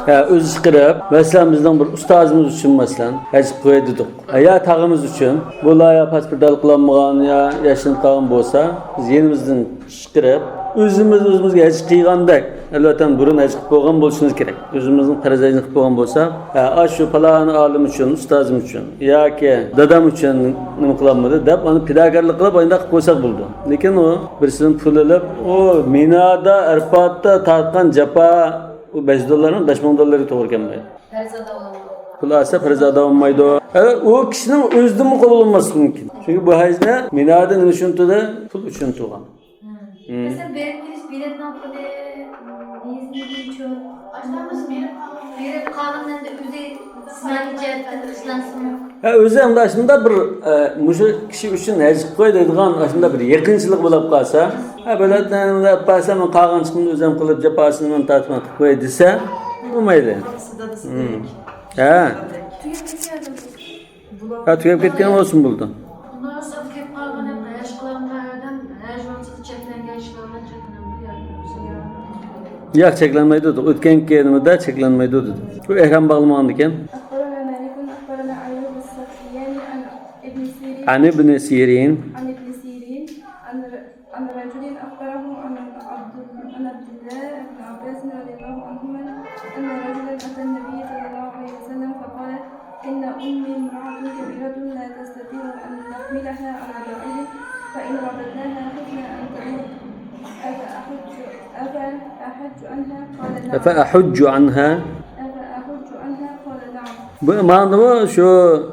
Ha, o'zi chiqarib, masalan bizning bir ustozimiz uchun masalan haj qo'ydi dedik. Ya tag'imiz uchun bu loyiha pasport qilinmagan ya yashin qolgan bo'lsa, biz yenimizdan chiqarib, o'zimizga haj qilgandek, albatta burun haj qilib qo'ygan bo'lishimiz kerak. O'zimizning farzayni qilib qo'ygan bo'lsa, ha, shu falon olim uchun, ustozim uchun yoki dadam uchun nima qilamadi deb, uni fidokorlik qilib oyda qilib qo'ysak bo'ldi. Lekin u birisining puli olib, o Minada, Arfatda tortgan japa u $5 $5000 to'g'ri kelmaydi. Farzada olaman. Xulasa farzada olmaydi. U kishining o'zidan qabul bo'lmasligi mumkin. Chunki bu hajni Minada nima uchun to'da? Pul uchun to'g'an. Mesela berib kelish biletni puli, nezni uchun, berib qolgandan o'zi islomiy jihatdan ishlansimi? Ha, o'zi ham shunda bir mushu kishi uchun haj qo'y deydigan shunda bir yaqinchilik bo'lib qolsa, ha biletdan pasa men qolgan chiqimni o'zim qilib japasini men tatbiq qilib qo'y desa, bo'lmaydi. Ha. Ha, tugab ketgan bo'lsin bo'ldi. Bundan sonra kelib qolgan ham haj qilinmagan, haj vaqtida cheklangan ishlardan cheklanmaydi. Yo'q, cheklanmaydi dedi. O'tgan kelmida cheklanmaydi dedi. Bu ehram bog'lamoq ekan. أخبرنا مالك أخبرنا أيوب السختياني عن ابن سيرين عن ابن سيرين عن رجل أخبره عن عبد الله بن عباس رضي الله عنهما أن رجلا أتى النبي صلى الله عليه وسلم فقال إن أمي امرأة كبيرة لا تستطيع أن نحملها على بعير فإن ربطناها خفنا أن تموت أفأحج عنها؟ قال نعم. فأحج عنها Bu ma'lum şu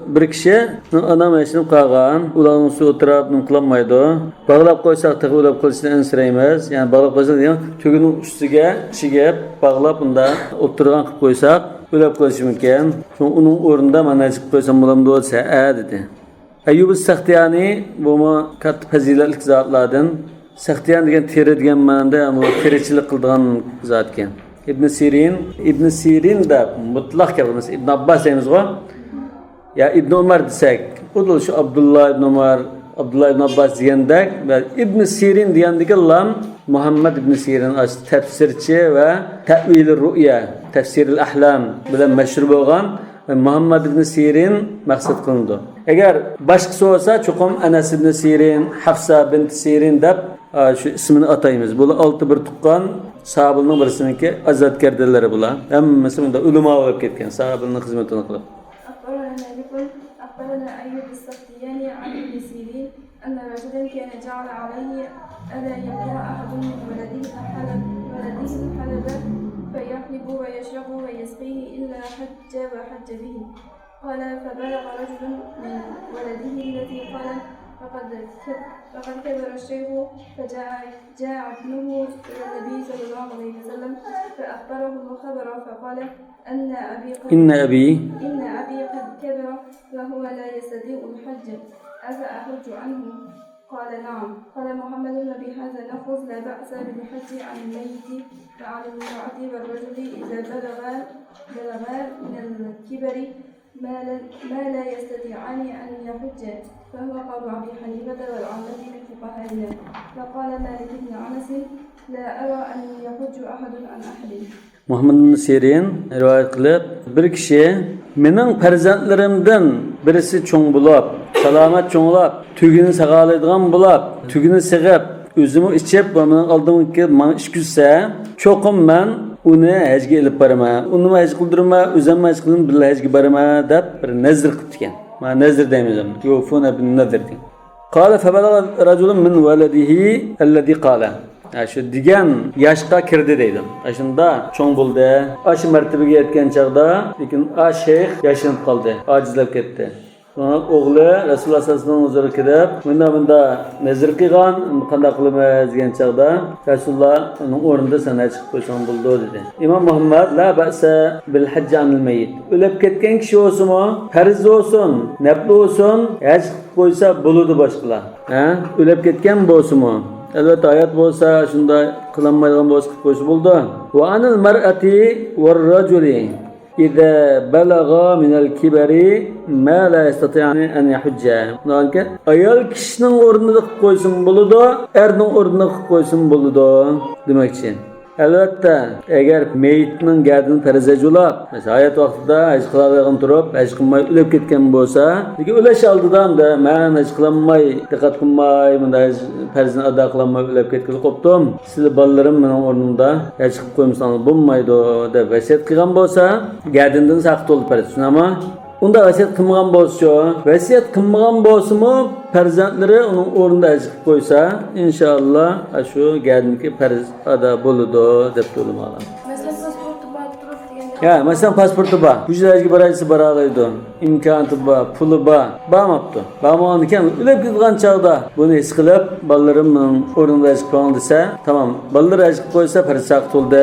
bir kishi onam yashinib qolgan, ularning suv o'tirib nimqlanmaydi. Bog'lab qo'ysak tig'ilib qolishini ansiraymiz. Ya'ni bog'lab qo'ysak degan to'gining ustiga kishiga bog'lab unda o'tirgan qilib qo'ysak, o'lib qolishi mumkin. So'ng uning o'rnida mana chiqib qo'ysam bo'lamdi desa, dedi. Ayyub as-Sakhtiyani bu katta fazilatli zotlardan. Sakhtiyan degan teri degan ma'noda, bu terichilik qiladigan zot ekan. İbn Sirin da mutlaq kelimiz İbn Abbas deymiz-ku. Ya İbn Umar desek, o da şu Abdullah ibn Umar, Abdullah ibn Abbas degandek ve İbn Sirin degandagi lam Muhammad ibn Sirin tafsirchi ve Ta'vil-i Ru'ya, Tafsir-i Ahlam bilan mashhur bo'lgan Muhammad ibn Sirin maqsad qilindi. Agar boshqasi bo'lsa, cho'qim Anas ibn Sirin, Hafsa bint Sirin deb şu ismini ataymiz. Bu 6 bir tuqqan sahabenin birisiniki azatkardelari bular. Hammasi bunda ulamo bo'lib ketgan sahabening xizmatini qilib. أخبرنا مالك أخبرنا أيوب السختياني السختياني عن ابن سيرين أن رجلا كان جعل عليه ألا يكون أحد من ولده حلب فيحلب ويشرب ويسقيه إلا حج وحج به. قال فبلغ رجل من ولده الذي قال فقد كبر الشيخ فجاء ابنه إلى النبي صلى الله عليه وسلم فأخبره الخبر فقال إن أبي قد كبر وهو لا يستطيع الحج أفأحج عنه؟ قال نعم. قال محمد بهذا نأخذ لا بأس بالحج عن الميت وعن المرأة والرجل إذا بلغا من الكبر ما لا يستطيعان أن يحج، فهو قول أبي حنيفة والعامة من فقهائنا. وقال مالك بن أنس لا أرى أن يحج أحد عن أحد. Muhammed ibn Sirin rivayet qilib, bir kishi mening farzandlarimdan birisi cho'ng bo'lib, salomat cho'nglab, tugini saqalaydigan bo'lib, tugini sig'ib, o'zimi ichib va mening oldimga men ish kuzsa, cho'qim men uni hajga ilib boraman. Uni haj qildirma, o'zim haj qilib birga hajga boraman deb bir nazr qilib ekan. Men nazr deymiz. Yufuna bin nazr. Qala fa balagha rajulun min waladihi alladhi qala. Şu degan yoshga kirdi deydi. Shunda cho'ng bo'ldi. Shu martabaga yetgan chaqda, lekin shayx yashinib qoldi, ojizlab ketdi. Sonra o'g'li Rasululloh sallallohu alayhi vasallam huzuriga kirib, bunda nazr qilgan, qanday qilamiz degan chaqda Rasululloh uning o'rnida sana chiqib qo'ysang bo'ldi dedi. Imom Muhammad la ba'sa bil hajj anil mayyit. O'lib ketgan kishi bo'lsa-mu, farz bo'lsin, nafl bo'lsin, haj qilib qo'ysa bo'ladi boshqalar. O'lib ketgan bo'lsa-mu elbette hayat bolsa, şunda kılanmaydan bolsa qilib qo'ysa bo'ldi. Va anil mar'ati var rajuli idza balagha min al-kibari ma la yastati'ani an yahujja. Yani ayol kishining o'rnida qilib qo'ysin bo'ladi, erning o'rnida qilib qo'ysin bo'ladi demoqchi. Albatta, agar meyitning gardini farzajulab, hayat vaqtida haj qiladigan turib, haj qilmay o'lib ketgan bo'lsa, lekin o'lash oldidan da men haj qilmay, diqqat qilmay, bunda farzini ado qilmay o'lib ketgan qopdim. Sizlar bolalarim mening o'rnimda haj qilib qo'ymasangiz bo'lmaydi deb vasiyat qilgan bo'lsa, gardindan saqit bo'lib farz. Shunami? Unda vasiyat qilmagan bo'lsa, vasiyat qilmagan bo'lsa-mu, farzandlari uning o'rnida haj qilib qo'ysa, inshaalloh shu gardinki farz ado bo'ladi deb o'ylayman. Ya, mesela pasportu ba. Hujraga baraysa baralaydi. İmkanı ba, puli ba. Bamapti. Bamanikan o'lib ketgan chaqda buni his qilib, bolalarimning o'rnida haj qilgan desa, tamam. Bolalar haj qilib qo'ysa farz saqit bo'ldi.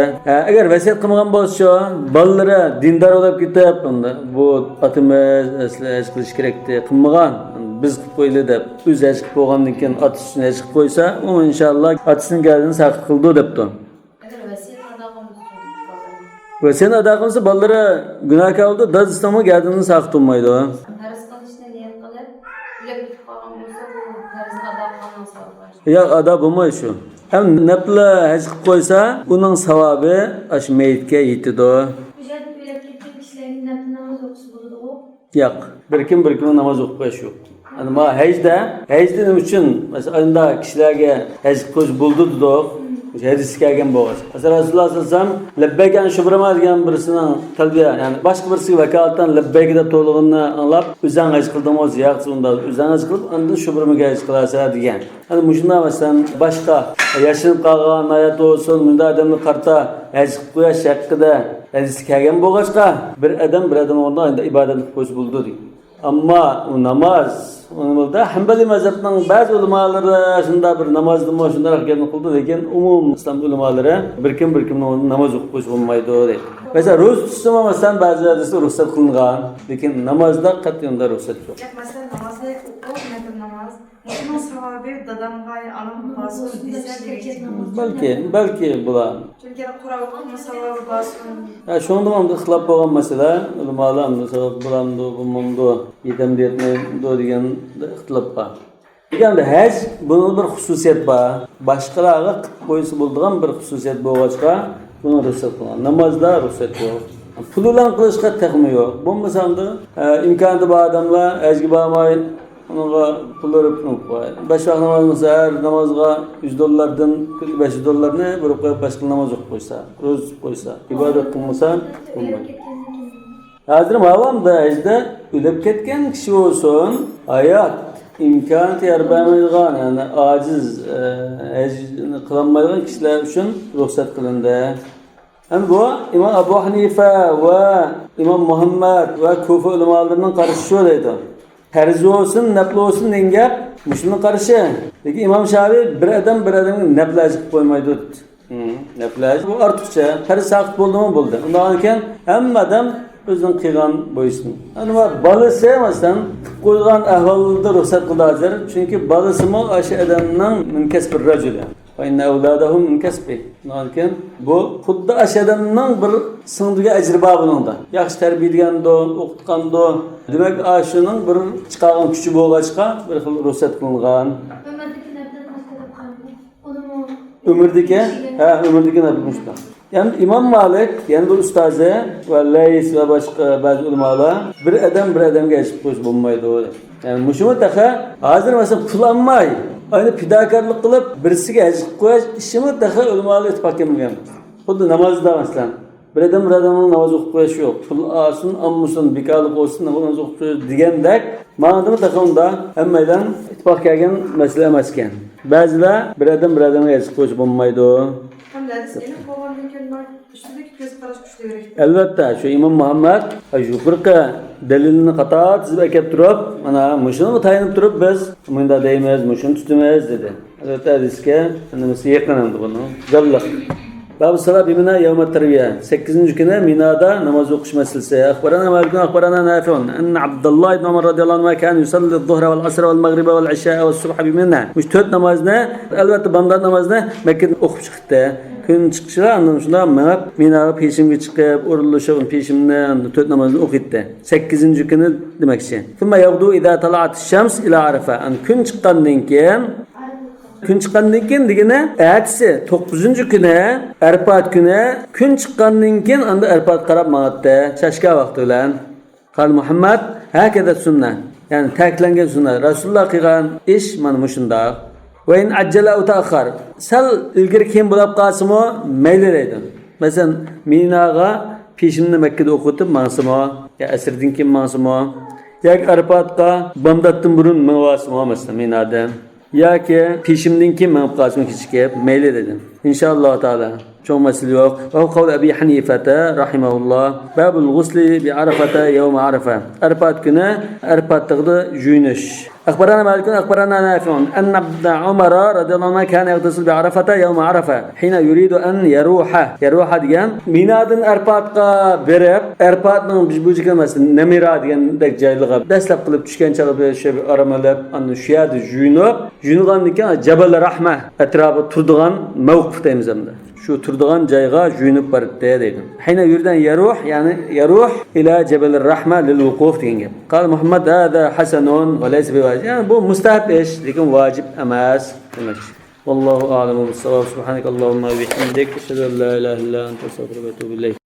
Agar vasiyat qilmagan bo'lsa, bolalari dindor bo'lib ketib, unda bu otimiz asli haj qilish kerakdi. Qilmagan biz qilib qo'yli deb o'z haj qilib qo'ygandan keyin otasini haj qilib qo'ysa, u inshaalloh otasining gardini saqit qildi debdi. Ve sen ado qilsa bolalari gunohkor bo'ldi, dazistami gardini saqit bo'lmaydi. Farz qilishni niyat qilib, o'lib ketib qolgan bo'lsa, bu farz ado qilgan savob. Yo'q, ado bo'lmaydi shu. Ham nafla haj qilib qo'ysa, uning savobi ash meyitga yetadi. Bu yerda o'lib ketgan kishilarning nafl namoz o'qisa bo'ladi-ku? Yo'q, bir kim namoz o'qib qo'yish yo'q. Ama hajda nima uchun? Masalan, unda kishilarga haj qilib qo'yish bo'ldi dedik. Hadis kelgan bo'lgan. Masalan Rasululloh sallallohu alayhi vasallam labbaykan shubrama degan birisining talbiya, ya'ni boshqa birisiga vakolatdan labbayk deb to'lig'ini anglab, o'zing haj qilding o'zi yaxshi unda o'zing haj qilib, undan shubramaga haj qilasa degan. Hani mushunda masalan boshqa yashinib qolgan hayot bo'lsin, bunda odamni qarta haj qilib qo'yish haqida hadis kelgan bo'lg'achqa, bir odam o'rnida ibodat qilib qo'yish bo'ldi deydi. Ammo u namoz Onlarda Hanbali mazhabning ba'zi ulamolari shunda bir namozni shunda harakatni qildi, lekin umum islom ulamolari bir kim namoz o'qib qo'yish bo'lmaydi deydi. Masalan, ro'za tutsa masalan ba'zi hadisda ruxsat qilingan, lekin namozda qat'iyan ruxsat yo'q. Masalan, namozda o'qib namoz, bunun savobi dadamga, anamga basıl desa kerak. Balki bular. Chunki Qur'on o'qishning savobi basıl. Ya shunda ham ixtilof bo'lgan masala, ulamolar sabab bulamdi, bo'lmamdi, yetam deyotmaydi degan ixtilof bor. Deganda haj bunun bir xususiyat bor. Boshqalarga qilib qo'ysa bo'ladigan bir xususiyat bo'lg'achqa, buni ruxsat qilgan. Namozda ruxsat yo'q. Pul bilan qilishga taxmi yo'q. Bo'lmasanda imkoni bor odamlar hajga bormay onunla pulları koyar. 5 vaqt namoz olsa, her namazga $100'dan $500'ni bir qo'yib başka namaz o'qib qo'ysa, ro'za tutib qo'ysa, ibodat qilmasa bo'lmaydi. Hozir mavamda ejda o'lib ketgan kishi bo'lsin, hayot imkoniyat bermaydigan, ya'ni ojiz, qilolmaydigan kishilar uchun ruxsat qilindi. Hem bu İmam Abu Hanife ve İmam Muhammed ve Kufa ulemalarining qarashi shu deydi. Farz olsun, nafl olsun degan mushuni qarashi. Lekin İmam Şafii bir odamga naflaj qilib qo'ymaydi. Naflaj bu ortiqcha, farz saqit bo'ldimi bo'ldi. Undan keyin hamma odam o'zining qilgan bo'ysin. Ana balasi masalan qo'ygan ahvolda ruxsat qildi hozir. Chunki balasimi o'sha odamning min kasbir rajul. Ve inne evladahum min kasbi. Lakin bu xuddi aşadamning bir singdiga ajri bor buningda. Yaxshi tarbiyalaganda, o'qitganda, demak ashuning bir chiqargan kuchi bo'lg'achqa bir xil ruxsat qilingan. Umrdagi, umrdagi naflmushda. Yani İmam Malik, yani bu ustozi va Lays va boshqa ba'zi ulamolar bir odamga ajib qo'yish bo'lmaydi. Yani mushumi taqa hozir masalan pul olmay aynı fidakarlık kılıp birisiga ajib qo'yish ishimi taqa ulamolar ittifoq qilmagan. Xuddi namozda masalan bir odamning namoz o'qib qo'yishi yo'q. Pul olsin, ammusin, bekorlik olsin, namoz o'qib qo'yish degandek ma'noda taqa unda hammadan ittifoq qilgan masala emas ekan. Ba'zilar bir odamga ajib qo'yish bo'lmaydi. Elbette şu İmam Muhammed şu fırqa delilini qata tizib akab turib, mana mushuni tayinib turib biz bunda deymiz, mushuni tutamiz dedi. Albatta hadisga nimasi yaqinamdi buni. Jalliq. Bab salat bimina yawm at-tarbiya. 8-kuni Minada namoz o'qish masalasi. Akhbarana Malik, akhbarana Nafi'un anna Abdullah ibn Umar radhiyallohu anhu kana yusalli adh-dhuhra wal-'asr wal-maghriba wal-'isha was-subha bimina. Mush 4 namozni, albatta Bamdad namozni Makkada o'qib chiqdi. Kun chiqishlar andan shunda menab Minaga peshimga chiqib, urilishib peshimni 4 namozni o'qitdi. 8-kuni demakchi. Thumma yagdu idha tala'at ash-shams ila Arafa. An kun chiqqandan keyin degani ertasi 9-kuni Arafat kuni kun chiqqandan keyin anda Arafat qarab maqatdi chashka vaqti bilan. Qal Muhammad hakada sunnah. Yani ta'kidlangan sunnah. Rasululloh qilgan ish mana mushunda. Ve in acele u ta'akhkhar. Sal ilgari keyin bo'lib qolsimi mayli deydi. Masalan, Minaga peshimni Makkada o'qitib mansimo, ya asrdan keyin mansimo, yoki Arafatga Bamdaddan burun mavasimo masalan Minada. Yoki peshimdan keyin menib qolsimi kechikib mayli dedi. Inshaalloh taala. Çok mesele yok. Ve kavl Ebi Hanifete rahimahullah. Babul gusli bi Arafata yevme Arafa. Arafat günü Arafat'ta juyunish. أخبرنا مالك أخبرنا نافع أن ابن عمر رضي الله عنه كان يغتسل بعرفة يوم عرفة حين يريد أن يروح ديان مينادن أربات برب أربات من بيجي كمس نميرا ديان دك جايلغا دسلب قلب تشكين شغل بشيء أرملب أن شياد جنوغان ديكان جبل رحمة أتراب تردغان موقف تيمزمده şu turduğan cayga juyunup barıp deydi. Hine yurdan yaruh ila Cebel Rahma lil vukuf degan. Qal Muhammad hada hasanun ve laysa biwajib. Yani bu mustahab ish, lekin vacib emas demek. Vallahu a'lamu bis-savab. Subhanakallahumma ve bihamdik, eşhedü en la ilahe illa ente, estağfiruke ve etûbü ileyk.